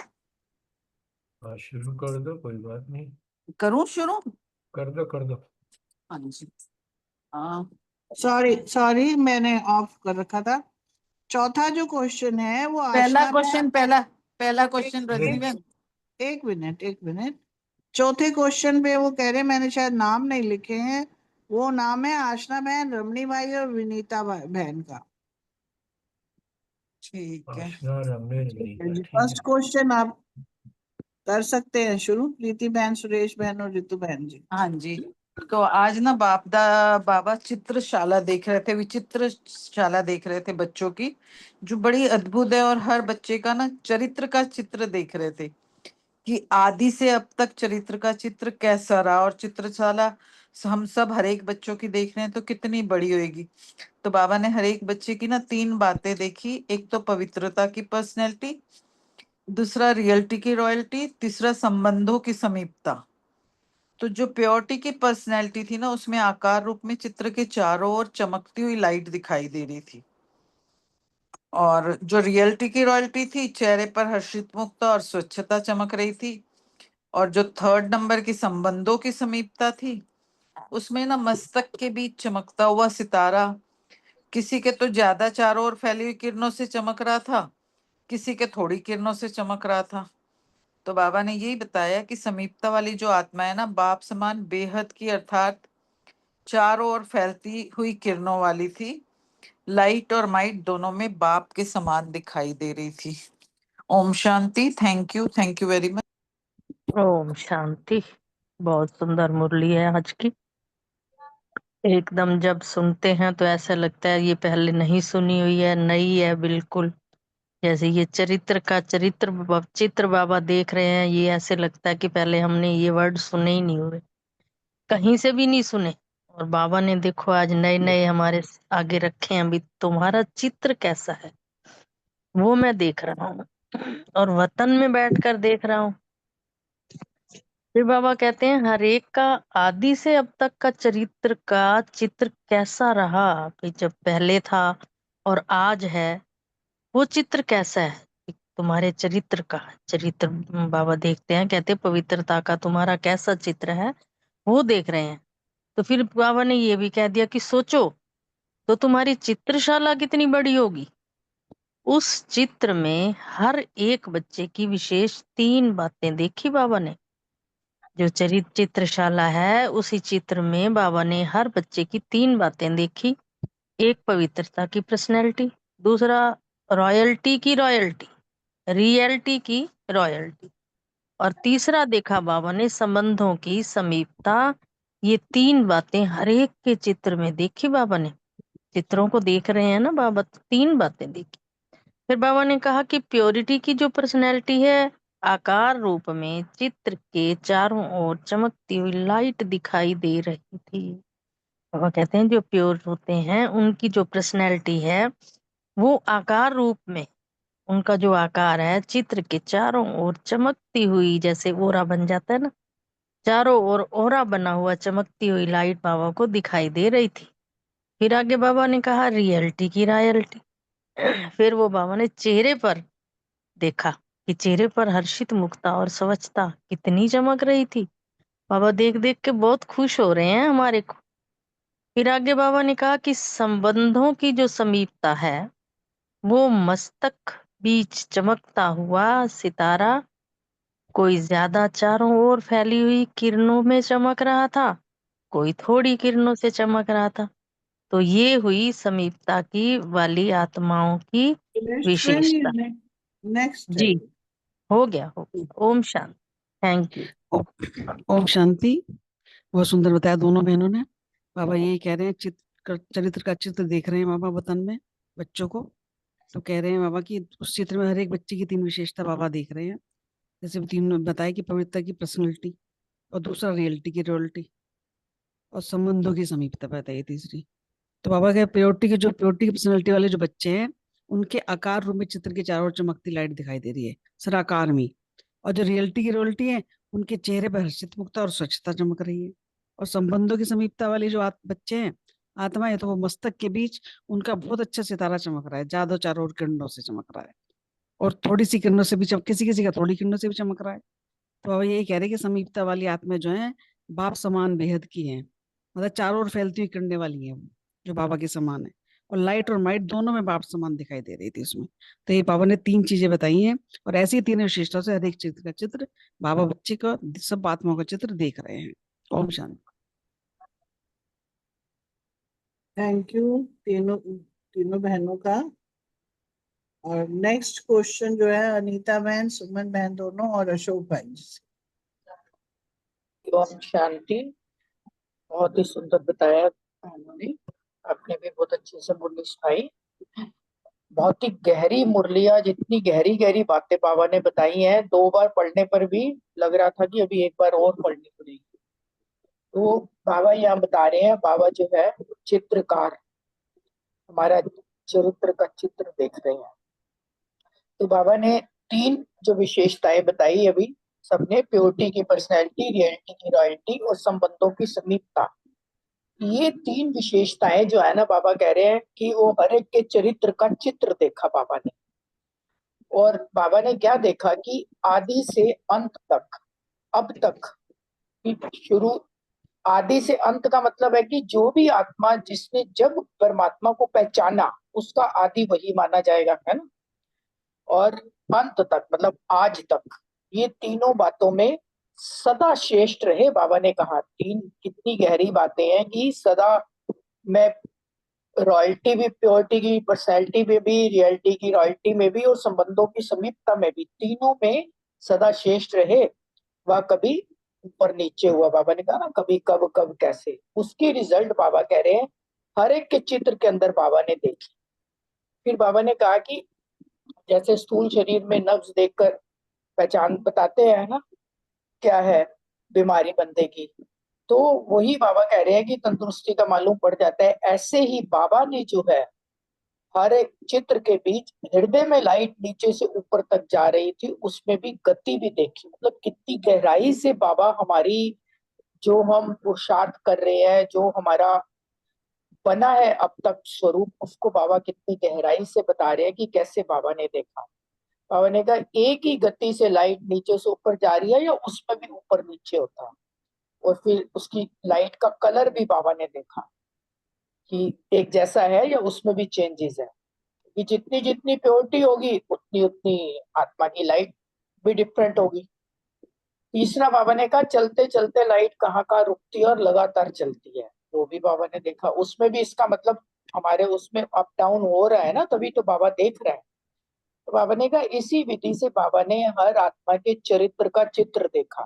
C: हाँ, शुरू कर दो, कोई बात नहीं।
E: करूं शुरू?
C: कर दो, कर दो।
E: हाँ जी। हाँ,
I: सॉरी सॉरी, मैंने ऑफ कर रखा था। चौथा जो क्वेश्चन है वो
E: पहला
I: आशना
E: क्वेश्चन, पहला क्वेश्चन रजनी
C: नहीं,
E: बहन।
I: एक मिनट एक मिनट। चौथे क्वेश्चन पे वो कह रहे मैंने शायद नाम नहीं लिखे हैं। वो नाम है आशना बहन, रमणी भाई और विनीता बहन का।
E: ठीक है।
C: आशना, रमेश, विनीता, ठीक है।
I: फर्स्ट क्वेश्चन आप कर सकते हैं शुरू, प्रीति बहन, सुरेश बहन और रितु बहन जी।
E: हाँ जी। तो आज ना बाबा चित्रशाला देख रहे थे, विचित्रशाला देख रहे थे बच्चों की, जो बड़ी अद्भुत है। और हर बच्चे का ना चरित्र का चित्र देख रहे थे कि आदि से अब तक चरित्र का चित्र कैसा रहा। और चित्रशाला हम सब हर एक बच्चों की देख रहे हैं तो कितनी बड़ी होगी। तो बाबा ने हर एक बच्चे की ना 3 बातें देखी। एक तो पवित्रता की पर्सनैलिटी, दूसरा रियलिटी की रॉयल्टी, तीसरा संबंधों की समीपता। तो जो प्योरिटी की पर्सनैलिटी थी ना, उसमें आकार रूप में चित्र के चारों ओर चमकती हुई लाइट दिखाई दे रही थी। और जो रियलिटी की रॉयल्टी थी, चेहरे पर हर्षित मुक्ता और स्वच्छता चमक रही थी। और जो थर्ड नंबर की संबंधों की समीपता थी, उसमें ना मस्तक के बीच चमकता हुआ सितारा किसी के तो ज्यादा चारों ओर फैली हुई किरणों से चमक रहा था, किसी के थोड़ी किरणों से चमक रहा था। तो बाबा ने यही बताया कि समीपता वाली जो आत्मा है ना, बाप समान बेहद की, अर्थात चारों ओर फैलती हुई किरणों वाली थी। लाइट और माइट दोनों में बाप के समान दिखाई दे रही थी। ओम शांति। Thank you very much.
D: ओम शांति। बहुत सुंदर मुरली है आज की। एकदम जब सुनते हैं तो ऐसा लगता है ये पहले नहीं सुनी हुई है, नई है बिल्कुल। जैसे ये चित्र बाबा देख रहे हैं, ये ऐसे लगता है कि पहले हमने ये वर्ड सुने ही नहीं हुए, कहीं से भी नहीं सुने। और बाबा ने देखो आज नए नए हमारे आगे रखे हैं। अभी तुम्हारा चित्र कैसा है वो मैं देख रहा हूँ, और वतन में बैठकर देख रहा हूँ। फिर बाबा कहते हैं हर एक का आदि से अब तक का चरित्र का चित्र कैसा रहा, कि जब पहले था और आज है, वो चित्र कैसा है। कि तुम्हारे चरित्र का चरित्र बाबा देखते हैं, कहते हैं पवित्रता का तुम्हारा कैसा चित्र है वो देख रहे हैं। तो फिर बाबा ने ये भी कह दिया कि सोचो तो तुम्हारी चित्रशाला कितनी बड़ी होगी। उस चित्र में हर एक बच्चे की विशेष 3 बातें देखी बाबा ने। जो चित्रशाला है उसी चित्र में बाबा ने हर बच्चे की 3 बातें देखी। एक पवित्रता की पर्सनैलिटी, दूसरा रॉयल्टी, रियलिटी की रॉयल्टी, और तीसरा देखा बाबा ने संबंधों की समीपता। ये 3 बातें हर एक के चित्र में देखी बाबा ने। चित्रों को देख रहे हैं ना बाबा, तो 3 बातें देखी। फिर बाबा ने कहा कि प्योरिटी की जो पर्सनैलिटी है, आकार रूप में चित्र के चारों ओर चमकती हुई लाइट दिखाई दे रही थी। बाबा कहते हैं जो प्योर होते हैं उनकी जो पर्सनैलिटी है वो आकार रूप में, उनका जो आकार है चित्र के चारों ओर चमकती हुई, जैसे ओरा बन जाता है ना, चारों ओर ओरा बना हुआ चमकती हुई लाइट बाबा को दिखाई दे रही थी। फिर आगे बाबा ने कहा रियलिटी की रॉयल्टी। फिर वो बाबा ने चेहरे पर देखा कि चेहरे पर हर्षित मुक्ता और स्वच्छता कितनी चमक रही थी। बाबा देख देख के बहुत खुश हो रहे हैं हमारे को। फिर आगे बाबा ने कहा कि संबंधों की जो समीपता है वो मस्तक बीच चमकता हुआ सितारा कोई ज्यादा चारों ओर फैली हुई किरणों में चमक रहा था, कोई थोड़ी किरणों से चमक रहा था। तो ये हुई समीपता की वाली आत्माओं की विशेषता।
I: नेक्स्ट है।
D: जी, हो गया। ओम शांति। Thank you.
J: ओम शांति। बहुत सुंदर बताया दोनों बहनों ने। बाबा यही कह रहे हैं, चरित्र का चित्र देख रहे हैं बाबा वतन में बच्चों को। तो कह रहे हैं बाबा कि उस चित्र में हर एक बच्चे की 3 विशेषता बाबा देख रहे हैं। जैसे 3 बताया कि पवित्रता की पर्सनैलिटी, और दूसरा रियलिटी की रॉयल्टी, और संबंधों की समीपता बताई तीसरी। तो बाबा के प्योरिटी की पर्सनैलिटी वाले जो बच्चे हैं, उनके आकार रूप में चित्र के चारों ओर चमकती लाइट दिखाई दे रही है, सराकार में। और जो रियलिटी की रॉयल्टी है, उनके चेहरे पर हर्षित मुक्ता और स्वच्छता चमक रही है। और संबंधों की समीपता वाले जो बच्चे हैं, आत्मा है, तो वो मस्तक के बीच उनका बहुत अच्छा सितारा चमक रहा है, जादू चारों ओर किरणों से चमक रहा है। और थोड़ी सी किरणों से भी किसी किसी का थोड़ी किरणों से भी चमक रहा है। तो बाबा यही कह रहे हैं कि समीपता वाली आत्मा जो है, बाप समान बेहद की है, मतलब चारों ओर फैलती हुई किरणें वाली है, जो बाबा के समान है। और लाइट और माइट दोनों में बाप समान दिखाई दे रही थी उसमें। तो ये बाबा ने 3 चीजें बताई हैं, और ऐसी ही 3 विशेषताओं से हर एक चित्र का चित्र बाबा बच्चे का, सब आत्माओं का चित्र देख रहे हैं। ओम शांति।
I: थैंक यू तीनों तीनों बहनों का। और नेक्स्ट क्वेश्चन जो है अनीता बहन, सुमन बहन दोनों और अशोक भाई जी से।
G: ओम शांति। बहुत ही सुंदर बताया बहनों ने। आपने भी बहुत अच्छे से मुरली सुनाई। बहुत ही गहरी मुरलियां, जितनी गहरी गहरी बातें बाबा ने बताई हैं, 2 बार पढ़ने पर भी लग रहा था कि अभी एक बार और पढ़नी पड़ेगी। तो बाबा यहाँ बता रहे हैं, बाबा जो है चित्रकार, हमारा चरित्र का चित्र देख रहे हैं। तो बाबा ने 3 जो विशेषताएं बताई अभी सबने, प्योरिटी की पर्सनैलिटी, रियलिटी की रॉयल्टी और संबंधों की समीपता। ये 3 विशेषताएं जो है ना, बाबा कह रहे हैं कि वो हर एक के चरित्र का चित्र देखा बाबा ने। और बाबा ने क्या देखा कि आदि से अंत तक, अब तक की शुरू, आदि से अंत का मतलब है कि जो भी आत्मा जिसने जब परमात्मा को पहचाना, उसका आदि वही माना जाएगा, है ना। और अंत तक मतलब आज तक, ये तीनों बातों में सदा श्रेष्ठ रहे। बाबा ने कहा 3 कितनी गहरी बातें हैं कि सदा, मैं रॉयल्टी भी, प्योरिटी की पर्सनैलिटी में भी, रियलिटी की रॉयल्टी में भी, और संबंधों की समीपता में भी, तीनों में सदा श्रेष्ठ रहे। वह कभी ऊपर नीचे हुआ, बाबा ने कहा ना, कभी कब कब कैसे, उसकी रिजल्ट बाबा कह रहे हैं हर एक के चित्र के अंदर बाबा ने देखी। फिर बाबा ने कहा कि जैसे स्थूल शरीर में नब्ज देखकर पहचान बताते हैं ना, क्या है बीमारी बंदे की, तो वही बाबा कह रहे हैं कि तंदुरुस्ती का मालूम पड़ जाता है। ऐसे ही बाबा ने जो है हर एक चित्र के बीच, हृदय में लाइट नीचे से ऊपर तक जा रही थी, उसमें भी गति भी देखी। मतलब कितनी गहराई से बाबा हमारी, जो हम पुरुषार्थ कर रहे हैं, जो हमारा बना है अब तक स्वरूप, उसको बाबा कितनी गहराई से बता रहे हैं कि कैसे बाबा ने देखा। बाबा ने कहा एक ही गति से लाइट नीचे से ऊपर जा रही है, या उसमें भी ऊपर नीचे होता है। और फिर उसकी लाइट का कलर भी बाबा ने देखा कि एक जैसा है या उसमें भी चेंजेस है, कि जितनी जितनी प्योरिटी होगी उतनी उतनी आत्मा की लाइट भी डिफरेंट होगी। तीसरा बाबा ने कहा चलते चलते लाइट कहाँ कहाँ रुकती है और लगातार चलती है, वो भी बाबा ने देखा। उसमें भी इसका मतलब हमारे उसमें अप डाउन हो रहा है ना, तभी तो बाबा देख रहे हैं। तो बाबा ने कहा इसी विधि से बाबा ने हर आत्मा के चरित्र का चित्र देखा।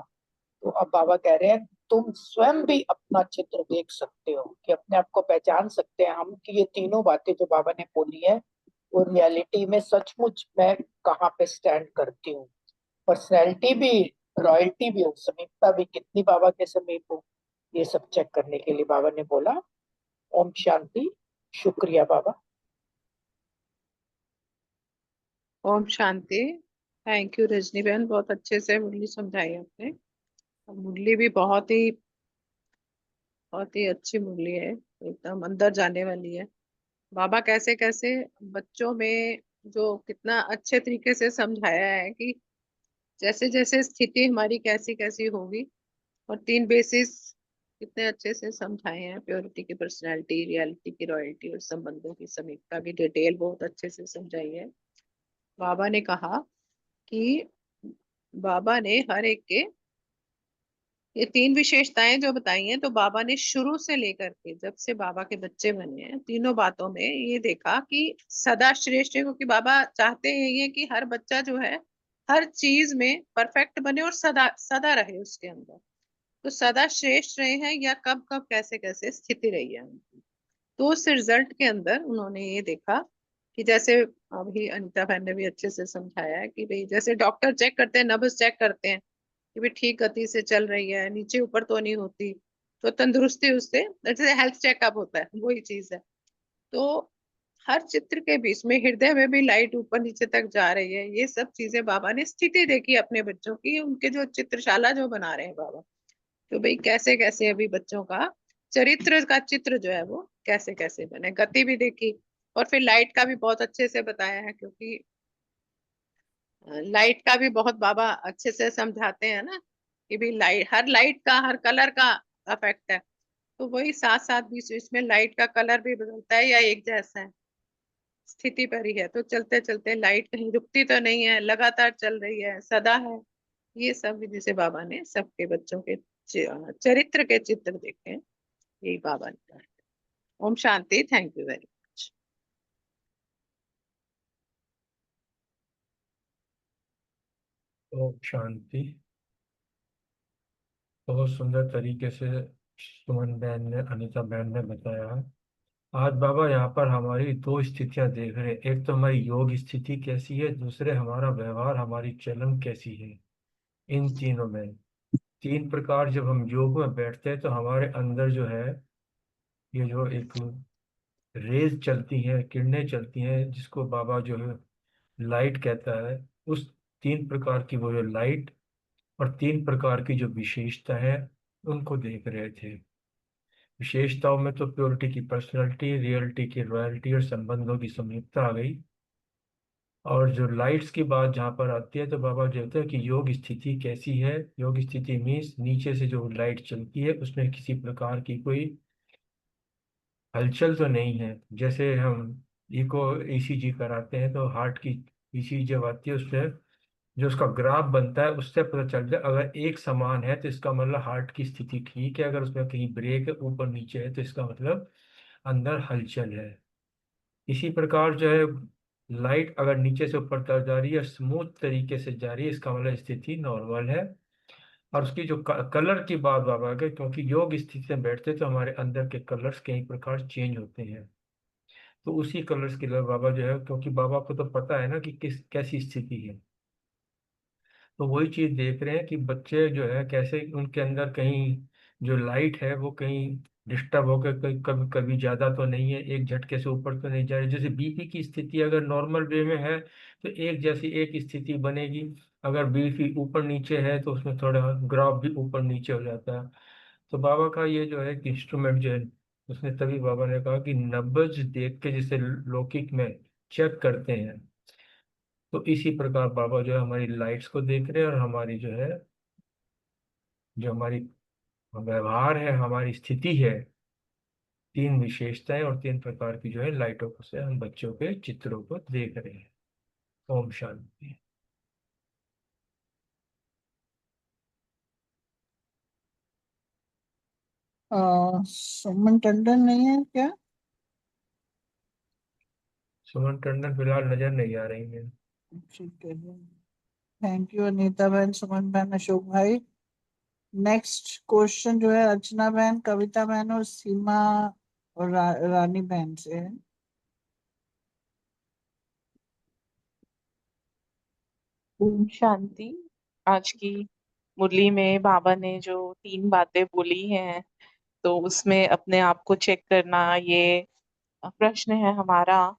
G: तो अब बाबा कह रहे हैं तुम स्वयं भी अपना चित्र देख सकते हो, कि अपने आप को पहचान सकते हैं हम, कि ये तीनों बातें जो बाबा ने बोली है वो रियलिटी में सचमुच मैं कहाँ पे स्टैंड करती हूँ। पर्सनैलिटी भी, रॉयल्टी भी हो, समीपता भी कितनी बाबा के समीप हो, ये सब चेक करने के लिए बाबा ने बोला। ओम शांति। शुक्रिया बाबा।
F: ओम शांति। थैंक यू रजनी बहन, बहुत अच्छे से मुरली समझाई आपने। और मुरली भी बहुत ही अच्छी मुरली है, एकदम अंदर जाने वाली है। बाबा कैसे कैसे बच्चों में जो कितना अच्छे तरीके से समझाया है कि जैसे जैसे स्थिति हमारी कैसी कैसी होगी। और 3 बेसिस कितने अच्छे से समझाए हैं, प्योरिटी की पर्सनैलिटी, रियलिटी की रॉयल्टी और संबंधों की समीपता की डिटेल बहुत अच्छे से समझाई है। बाबा ने कहा कि बाबा ने हर एक के ये 3 विशेषताएं जो बताई हैं, तो बाबा ने शुरू से लेकर के जब से बाबा के बच्चे बने हैं, तीनों बातों में ये देखा कि सदा श्रेष्ठ है, क्योंकि बाबा चाहते हैं ये कि हर बच्चा जो है हर चीज में परफेक्ट बने और सदा सदा रहे उसके अंदर। तो सदा श्रेष्ठ रहे हैं या कब कब कैसे कैसे स्थिति रही है उनकी। तो उस रिजल्ट के अंदर उन्होंने ये देखा कि जैसे अभी अनिता बहन ने भी अच्छे से समझाया है कि भाई जैसे डॉक्टर चेक करते हैं, नब्ज चेक करते हैं कि भी ठीक गति से चल रही है, नीचे ऊपर तो नहीं होती, तो तंदुरुस्ती उससे, जैसे हेल्थ चेकअप होता है वही चीज है। तो हर चित्र के बीच में हृदय में भी लाइट ऊपर नीचे तक जा रही है, ये सब चीजें बाबा ने स्थिति देखी अपने बच्चों की, उनके जो चित्रशाला जो बना रहे हैं बाबा, तो भाई कैसे कैसे अभी बच्चों का चरित्र का चित्र जो है वो कैसे कैसे बने, गति भी देखी। और फिर लाइट का भी बहुत अच्छे से बताया है, क्योंकि लाइट का भी बहुत बाबा अच्छे से समझाते हैं ना कि भी लाइट, हर लाइट का हर कलर का इफेक्ट है। तो वही साथ साथ बीच बीच में लाइट का कलर भी बदलता है या एक जैसा है, स्थिति पर ही है। तो चलते चलते लाइट कहीं रुकती तो नहीं है, लगातार चल रही है, सदा है। ये सब विधि से बाबा ने सबके बच्चों के चरित्र के चित्र देखे हैं, यही बाबा ने कहा है। ओम शांति। Thank you very much.
C: ओम शांति। बहुत सुंदर तरीके से सुमन बहन ने, अनीता बहन ने बताया। आज बाबा यहाँ पर हमारी दो स्थितियां देख रहे हैं। एक तो हमारी योग स्थिति कैसी है, दूसरे हमारा व्यवहार, हमारी चलन कैसी है। इन तीनों में तीन प्रकार जब हम योग में बैठते हैं तो हमारे अंदर जो है ये जो एक रेज चलती हैं, किरणें चलती हैं, जिसको बाबा जो है लाइट कहता है, उस तीन प्रकार की वो जो लाइट और तीन प्रकार की जो विशेषता है उनको देख रहे थे। विशेषताओं में तो प्योरिटी की पर्सनैलिटी, रियलिटी की रॉयल्टी और संबंधों की संयुक्ता आ गई। और जो लाइट्स की बात जहाँ पर आती है तो बाबा जो कहते हैं कि योग स्थिति कैसी है। योग स्थिति मीन्स नीचे से जो लाइट चलती है उसमें किसी प्रकार की कोई हलचल तो नहीं है। जैसे हम इको ईसीजी कराते हैं तो हार्ट की ईसीजी जब आती है उससे जो उसका ग्राफ बनता है उससे पता चलता है अगर एक समान है तो इसका मतलब हार्ट की स्थिति ठीक है, अगर उसमें कहीं ब्रेक है, ऊपर नीचे है, तो इसका मतलब अंदर हलचल है। इसी प्रकार जो है लाइट अगर नीचे से ऊपर तक जा रही है, स्मूथ तरीके से जा रही है, इसका मतलब स्थिति नॉर्मल है। और उसकी जो कलर की बात बाबा के, क्योंकि योग स्थिति में बैठते तो हमारे अंदर के कलर्स कई प्रकार चेंज होते हैं, तो उसी कलर्स के लिए बाबा जो है, क्योंकि बाबा को तो पता है ना कि किस कैसी स्थिति है, तो वही चीज देख रहे हैं कि बच्चे जो है कैसे उनके अंदर कहीं जो लाइट है वो कहीं डिस्टर्ब होकर कभी कभी कभी ज्यादा तो नहीं है, एक झटके से ऊपर तो नहीं जा रही। जैसे बीपी की स्थिति अगर नॉर्मल वे में है तो एक जैसी एक स्थिति बनेगी, अगर बीपी ऊपर नीचे है तो उसमें थोड़ा ग्राफ भी ऊपर नीचे हो जाता है। तो बाबा का ये जो है इंस्ट्रूमेंट जो है, उसने तभी बाबा ने कहा कि नब्ज देख के जैसे लौकिक में चेक करते हैं, तो इसी प्रकार बाबा जो है हमारी लाइट्स को देख रहे हैं और हमारी जो है जो हमारी व्यवहार है, हमारी स्थिति है, तीन विशेषताएं और तीन प्रकार की जो है लाइटों को से हम बच्चों के चित्रों को देख रहे हैं। ओम शांति।
I: सुमन टंडन नहीं है क्या?
C: सुमन टंडन फिलहाल नजर नहीं आ रही है।
I: ठीक है, थैंक यू अनीता बहन, सुमन बहन, अशोक भाई। नेक्स्ट क्वेश्चन जो है अर्चना बहन, कविता बहन और सीमा और रानी बहन से है।
K: ओम शांति। आज की मुरली में बाबा ने जो 3 बातें बोली हैं, तो उसमें अपने आप को चेक करना, ये प्रश्न है हमारा।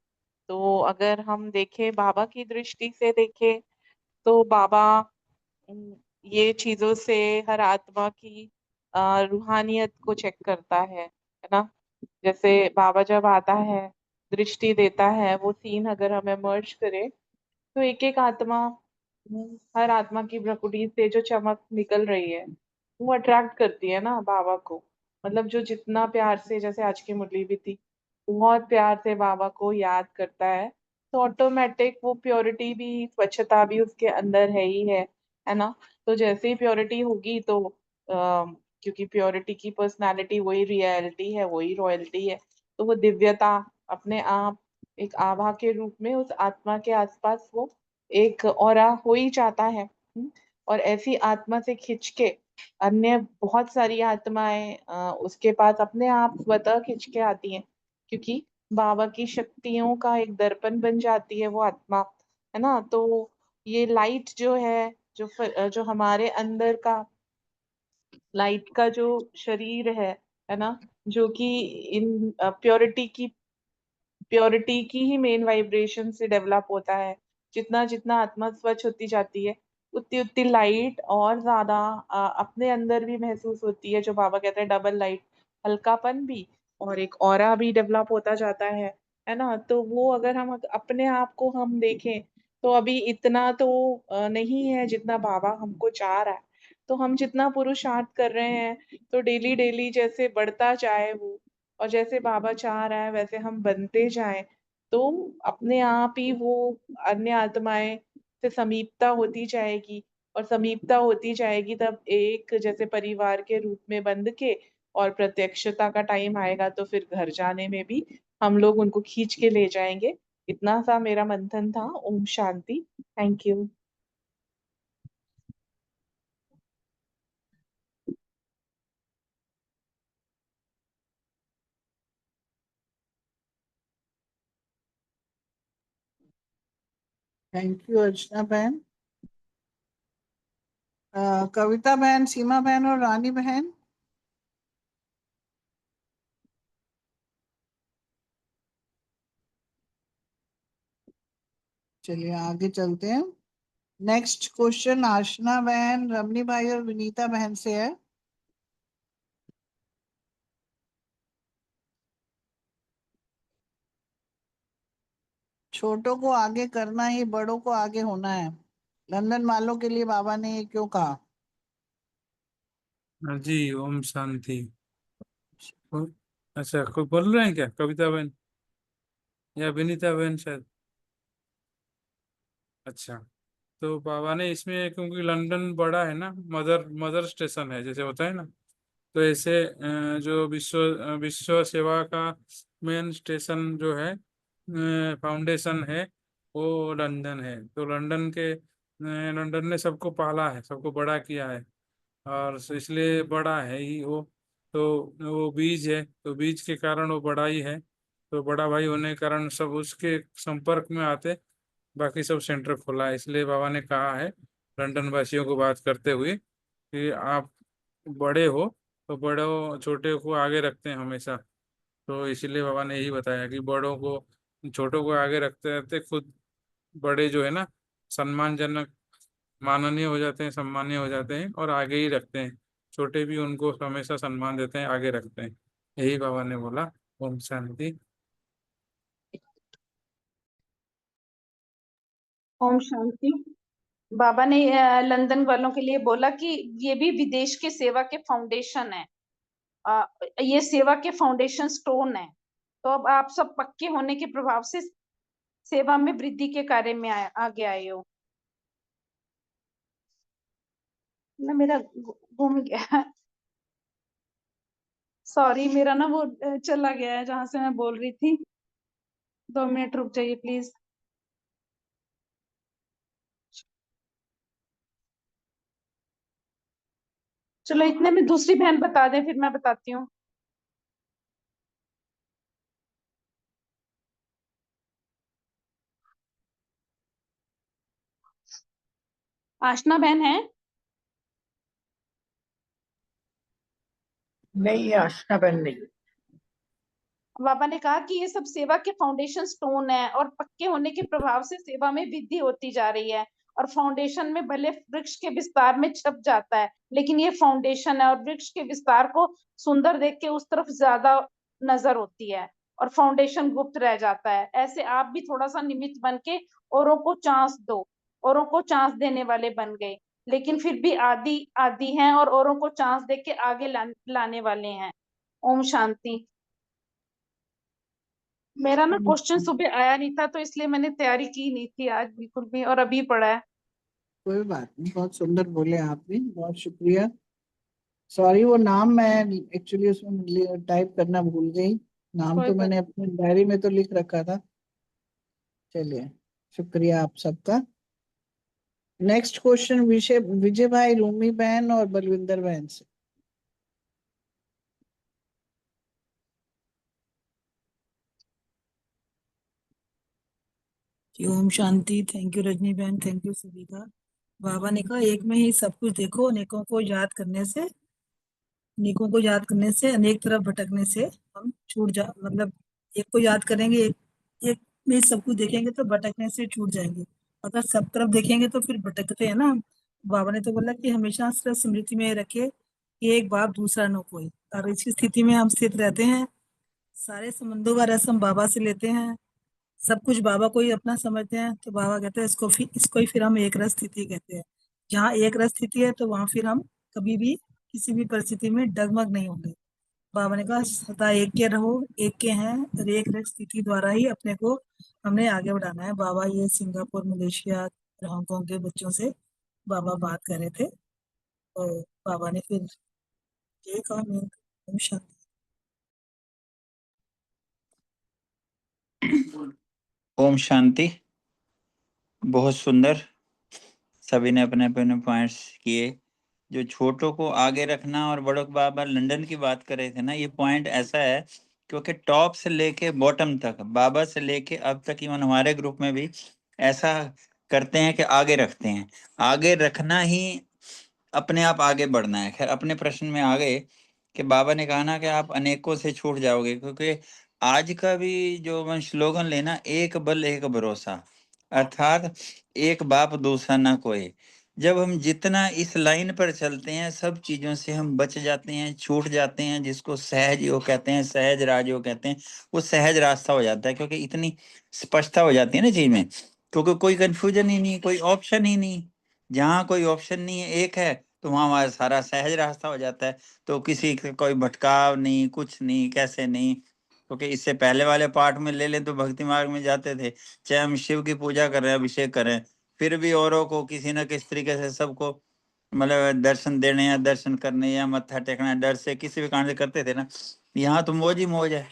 K: तो अगर हम देखें, बाबा की दृष्टि से देखें, तो बाबा उम, ये चीजों से हर आत्मा की रूहानियत को चेक करता है ना। जैसे बाबा जब आता है, दृष्टि देता है, वो सीन अगर हमें मर्ज करे, तो एक एक आत्मा, हर आत्मा की प्रकृति से जो चमक निकल रही है वो अट्रैक्ट करती है ना बाबा को। मतलब जो जितना प्यार से, जैसे आज की मुरली भी थी, बहुत प्यार से बाबा को याद करता है, तो ऑटोमेटिक वो प्योरिटी भी, स्वच्छता भी उसके अंदर है ही है ना। तो जैसे ही प्योरिटी होगी तो क्योंकि प्योरिटी की पर्सनालिटी वही रियलिटी है, वही रॉयल्टी है। तो वो दिव्यता अपने आप एक आभा के रूप में उस आत्मा के आसपास वो एक ऑरा हो ही जाता है। और ऐसी आत्मा से खिंच के अन्य बहुत सारी आत्माएं उसके पास अपने आप स्वतः खिंच के आती हैं, क्योंकि बाबा की शक्तियों का एक दर्पण बन जाती है वो आत्मा, है ना। तो ये लाइट जो है, जो हमारे अंदर का लाइट का जो शरीर है ना, जो कि इन प्योरिटी की ही मेन वाइब्रेशन से डेवलप होता है। जितना जितना आत्मा स्वच्छ होती जाती है, उतनी उतनी लाइट और ज्यादा अपने अंदर भी महसूस होती है, जो बाबा कहते हैं डबल लाइट, हल्कापन भी और एक ऑरा भी डेवलप होता जाता है ना। तो वो अगर हम अपने आप को हम देखें तो अभी इतना तो नहीं है जितना बाबा हमको चाह रहा है। तो हम जितना पुरुषार्थ कर रहे हैं तो डेली डेली जैसे बढ़ता जाए वो, और जैसे बाबा चाह रहा है वैसे हम बनते जाएं, तो अपने आप ही वो अन्य आत्माएं से समीपता होती जाएगी। और समीपता होती जाएगी तब एक जैसे परिवार के रूप में बंध के, और प्रत्यक्षता का टाइम आएगा तो फिर घर जाने में भी हम लोग उनको खींच के ले जाएंगे। इतना सा मेरा मंथन था। ओम शांति। Thank you.
I: Thank you Archana बहन। कविता बहन, सीमा बहन और रानी बहन। चलिए आगे चलते हैं। नेक्स्ट क्वेश्चन आशना बहन, रमनी भाई और विनीता बहन से है। छोटों को आगे करना ही बड़ों को आगे होना है, लंदन वालों के लिए बाबा ने ये क्यों कहा?
L: हाँ जी, ओम शांति। अच्छा, कोई बोल रहे हैं क्या? कविता बहन या विनीता बहन शायद। अच्छा, तो बाबा ने इसमें, क्योंकि लंदन बड़ा है ना, मदर मदर स्टेशन है जैसे होता है ना, तो ऐसे जो विश्व सेवा का मेन स्टेशन जो है, फाउंडेशन है, वो लंदन है। तो लंदन ने सबको पाला है, सबको बड़ा किया है, और इसलिए बड़ा है ही वो। तो वो बीज है, तो बीज के कारण वो बड़ा ही है। तो बड़ा भाई होने के कारण सब उसके संपर्क में आते, बाकी सब सेंटर खोला है। इसलिए बाबा ने कहा है लंदन वासियों को बात करते हुए कि आप बड़े हो तो बड़ों छोटे को आगे रखते हैं हमेशा। तो इसीलिए बाबा ने यही बताया कि बड़ों को छोटों को आगे रखते रहते, खुद बड़े जो है ना सम्मानजनक, माननीय हो जाते हैं, सम्मानीय हो जाते हैं और आगे ही रखते हैं। छोटे भी उनको हमेशा सम्मान देते हैं, आगे रखते हैं। यही बाबा ने बोला। ओम शांति।
H: ओम शांति। बाबा ने लंदन वालों के लिए बोला कि ये भी विदेश के सेवा के फाउंडेशन है, ये सेवा के फाउंडेशन स्टोन है। तो अब आप सब पक्के होने के प्रभाव से सेवा में वृद्धि के कार्य में आगे आए हो ना। मेरा घूम गया, सॉरी, मेरा ना वो चला गया है जहां से मैं बोल रही थी। 2 मिनट रुक जाइए प्लीज। चलो इतने में दूसरी बहन बता दे, फिर मैं बताती हूँ। आशना बहन है?
G: नहीं, आशना बहन नहीं।
H: बाबा ने कहा कि ये सब सेवा के फाउंडेशन स्टोन है, और पक्के होने के प्रभाव से सेवा में वृद्धि होती जा रही है। और फाउंडेशन में भले वृक्ष के विस्तार में छप जाता है, लेकिन ये फाउंडेशन है, और वृक्ष के विस्तार को सुंदर देख के उस तरफ ज्यादा नजर होती है, और फाउंडेशन गुप्त रह जाता है। ऐसे आप भी थोड़ा सा निमित्त बन के औरों को चांस दो, औरों को चांस देने वाले बन गए, लेकिन फिर भी आदि आदि हैं और औरों को चांस दे के आगे लाने वाले हैं। ओम शांति। मेरा ना क्वेश्चन सुबह आया नहीं था, तो इसलिए मैंने तैयारी की नहीं थी आज बिल्कुल भी, और अभी पढ़ा है।
I: कोई बात नहीं, बहुत सुंदर बोले आप भी, बहुत शुक्रिया। सॉरी, वो नाम मैं एक्चुअली उसमें टाइप करना भूल गई। नाम
F: कोई
I: तो
F: बात
I: मैंने अपनी डायरी में तो लिख रखा था। चलिए, शुक्रिया आप सबका। नेक्स्ट क्वेश्चन विजय विजय भाई, रूमी बहन और बलविंदर बहन से।
J: जी, ओम शांति। थैंक यू रजनी बहन, थैंक यू सभी का। बाबा ने कहा एक में ही सब कुछ देखो, अनेकों को याद करने से अनेक तरफ भटकने से हम छूट जा, मतलब एक को याद करेंगे, एक में सब कुछ देखेंगे तो भटकने से छूट जाएंगे। अगर सब तरफ देखेंगे तो फिर भटकते हैं ना। बाबा ने तो बोला कि हमेशा सिर्फ स्मृति में रखे कि एक बाप दूसरा न कोई, और इसी स्थिति में हम स्थित रहते हैं। सारे संबंधों का रस हम बाबा से लेते हैं, सब कुछ बाबा को ही अपना समझते हैं। तो बाबा कहते हैं इसको ही फिर हम एक रस स्थिति कहते हैं। जहाँ एक रस स्थिति है तो वहां फिर हम कभी भी किसी भी परिस्थिति में डगमग नहीं होंगे। बाबा ने कहा सदा एक के रहो, एक के हैं, और एक रस स्थिति द्वारा ही अपने को हमने आगे बढ़ाना है। बाबा ये सिंगापुर, मलेशिया और हांगकांग के बच्चों से बाबा बात कर रहे थे। तो बाबा ने फिर ये कहा, ओम शांति।
M: ओम शांति। बहुत सुंदर, सभी ने अपने अपने पॉइंट्स किए। जो छोटों को आगे रखना और बड़ों को, बाबा लंदन की बात कर रहे थे ना, ये पॉइंट ऐसा है क्योंकि टॉप से लेके बॉटम तक, बाबा से लेके अब तक, इवन हमारे ग्रुप में भी ऐसा करते हैं कि आगे रखते हैं। आगे रखना ही अपने आप आगे बढ़ना है। खैर, अपने प्रश्न में आ गए कि बाबा ने कहा ना कि आप अनेकों से छूट जाओगे, क्योंकि आज का भी जो मैं स्लोगन लेना, एक बल एक भरोसा, अर्थात एक बाप दूसरा ना कोई। जब हम जितना इस लाइन पर चलते हैं, सब चीजों से हम बच जाते हैं, छूट जाते हैं। जिसको सहज योग कहते हैं, सहज राजयोग कहते हैं, वो सहज रास्ता हो जाता है, क्योंकि इतनी स्पष्टता हो जाती है ना चीज में, क्योंकि कोई कंफ्यूजन ही नहीं, कोई ऑप्शन ही नहीं। जहाँ कोई ऑप्शन नहीं है, एक है, तो वहाँ हमारा सारा सहज रास्ता हो जाता है। तो किसी का कोई भटकाव नहीं, कुछ नहीं, कैसे नहीं। क्योंकि इससे पहले वाले पार्ट में ले लें तो भक्ति मार्ग में जाते थे, चाहे हम शिव की पूजा कर रहे हैं, अभिषेक करें, फिर भी औरों को किसी न किसी तरीके से सबको मतलब दर्शन देने या दर्शन करने या मत्था टेकना डर से किसी भी कारण से करते थे ना। यहाँ तो मौज ही मौज है।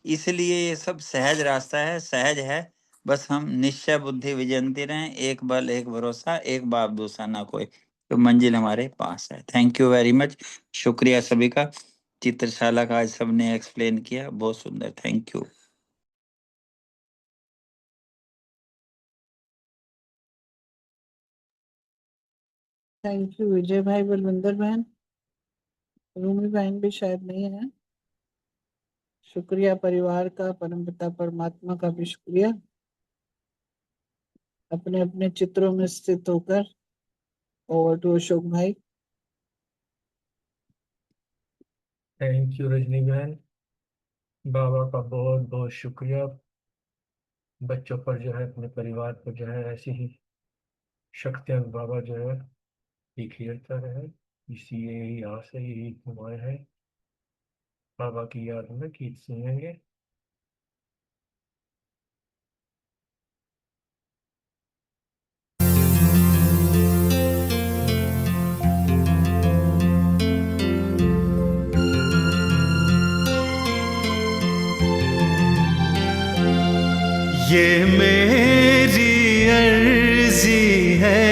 M: इसलिए ये सब सहज रास्ता है, सहज है। बस हम निश्चय बुद्धि विजयंती रहें, एक बल एक भरोसा, एक बाप दूसरा ना कोई, तो मंजिल हमारे पास है। थैंक यू वेरी मच, शुक्रिया सभी का। चित्रशाला का आज सबने एक्सप्लेन किया, बहुत सुंदर, थैंक यू।
I: थैंक यू विजय भाई, बलविंदर बहन, रूमी बहन भी शायद नहीं है। शुक्रिया परिवार का, परमपिता परमात्मा का भी शुक्रिया, अपने अपने चित्रों में स्थित होकर। ओवर टू अशोक भाई।
C: थैंक यू रजनी बहन, बाबा का बहुत बहुत शुक्रिया। बच्चों पर जो है, अपने परिवार पर जो है, ऐसी ही शक्तियां बाबा जो है दिखता रहे। इसी यही आस है, यही दुआएं है। बाबा की याद में गीत सुनेंगे।
N: ये मेरी अर्जी है,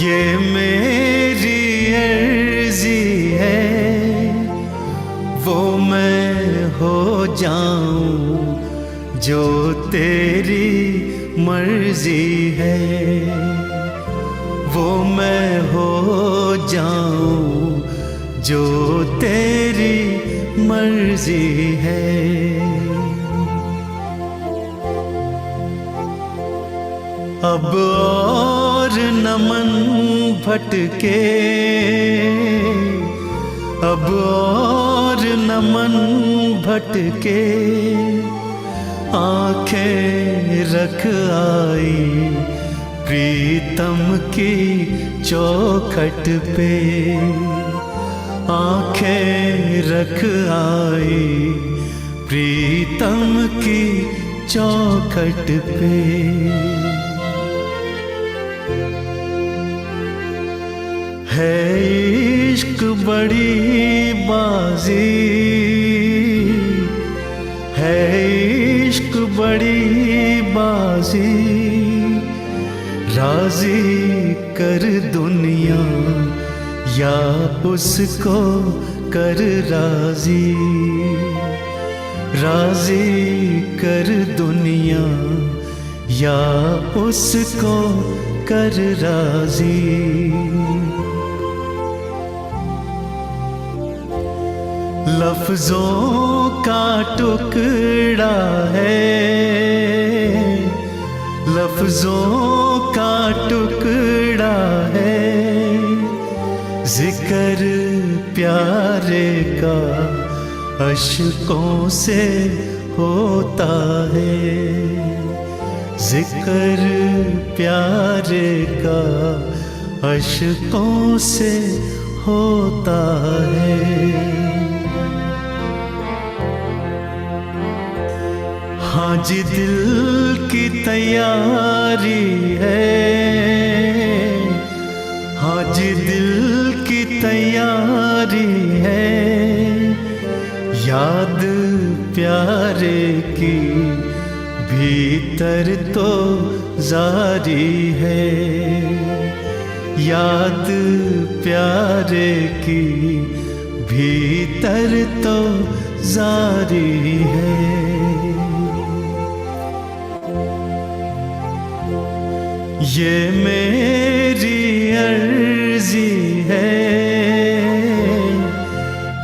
N: ये मेरी अर्जी है, वो मैं हो जाऊं जो तेरी मर्जी है, वो मैं हो जाऊं जो तेरी मर्जी है। अब और न मन भटके, अब और न मन भटके, आंखें रख आई प्रीतम की चौखट पे, आंखें रख आई प्रीतम की चौखट पे। है इश्क बड़ी बाजी, है इश्क बड़ी बाजी, राजी कर दुनिया या उसको कर राजी, राजी कर दुनिया या उसको कर राजी। लफ्जों का टुकड़ा है, लफ्जों का टुकड़ा है, जिक्र प्यारे का अशकों से होता है, जिक्र प्यारे का अशकों से होता है। हाँ जी दिल की तैयारी है, हाँ जी दिल की तैयारी है, याद प्यारे की भीतर तो जारी है, याद प्यारे की भीतर तो जारी है। ये मेरी अर्जी है,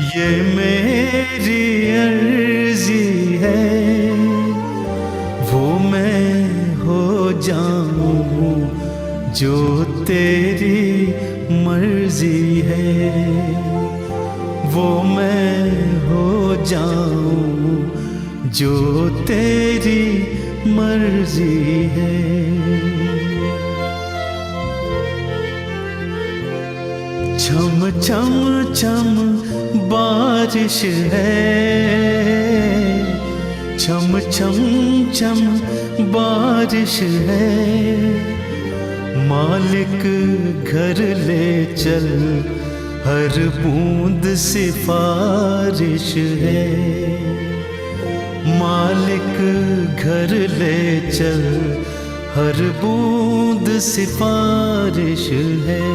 N: ये मेरी अर्जी है, वो मैं हो जाऊं जो तेरी मर्जी है, वो मैं हो जाऊं जो तेरी मर्जी है। छम छम छम बारिश है, छम छम छम बारिश है, मालिक घर ले चल हर बूंद सिफारिश है, मालिक घर ले चल हर बूंद सिफारिश है।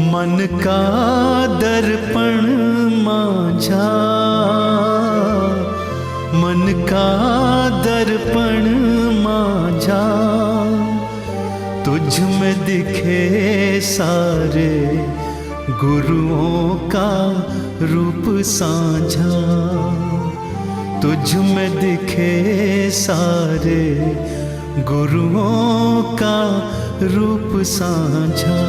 N: मन का दर्पण मांझा, मन का दर्पण मांझा, तुझ में दिखे सारे गुरुओं का रूप साझा, तुझ में दिखे सारे गुरुओं का रूप साझा।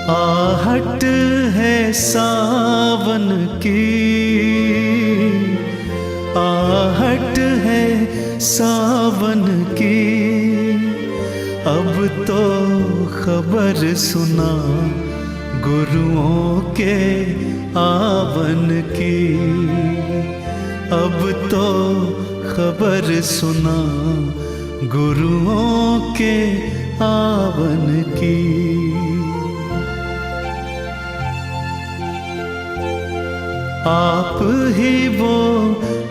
N: आहट है सावन की, आहट है सावन की, अब तो खबर सुना गुरुओं के आवन की, अब तो खबर सुना गुरुओं के आवन की। आप ही वो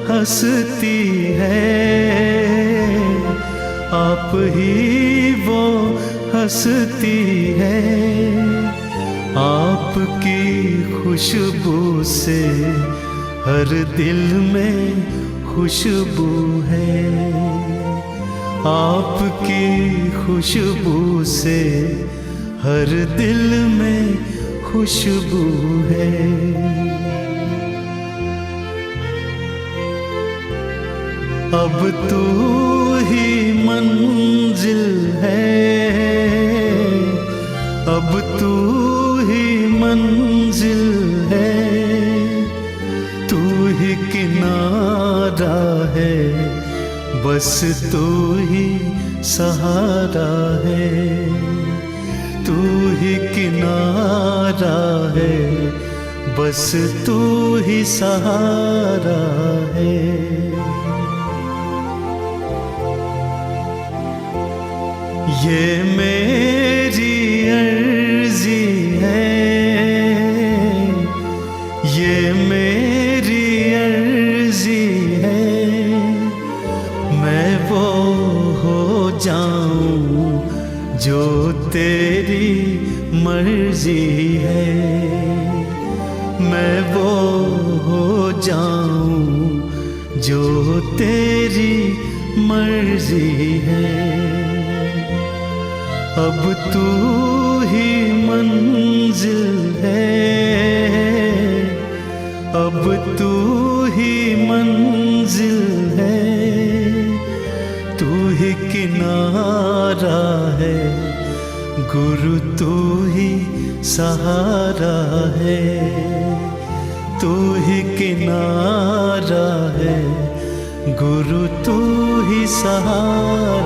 N: हंसती है, आप ही वो हंसती है, आपकी खुशबू से हर दिल में खुशबू है, आपकी खुशबू से हर दिल में खुशबू है। अब तू ही मंजिल है, अब तू ही मंजिल है, तू ही किनारा है, बस तू ही सहारा है, तू ही किनारा है, बस तू ही सहारा है। ये मेरी अर्जी है, ये मेरी अर्जी है, मैं वो हो जाऊं जो तेरी मर्जी है, मैं वो हो जाऊं जो तेरी मर्जी है। अब तू ही मंजिल है, अब तू ही मंजिल है, तू ही किनारा है, गुरु तू ही सहारा है, तू ही किनारा है, गुरु तू ही सहारा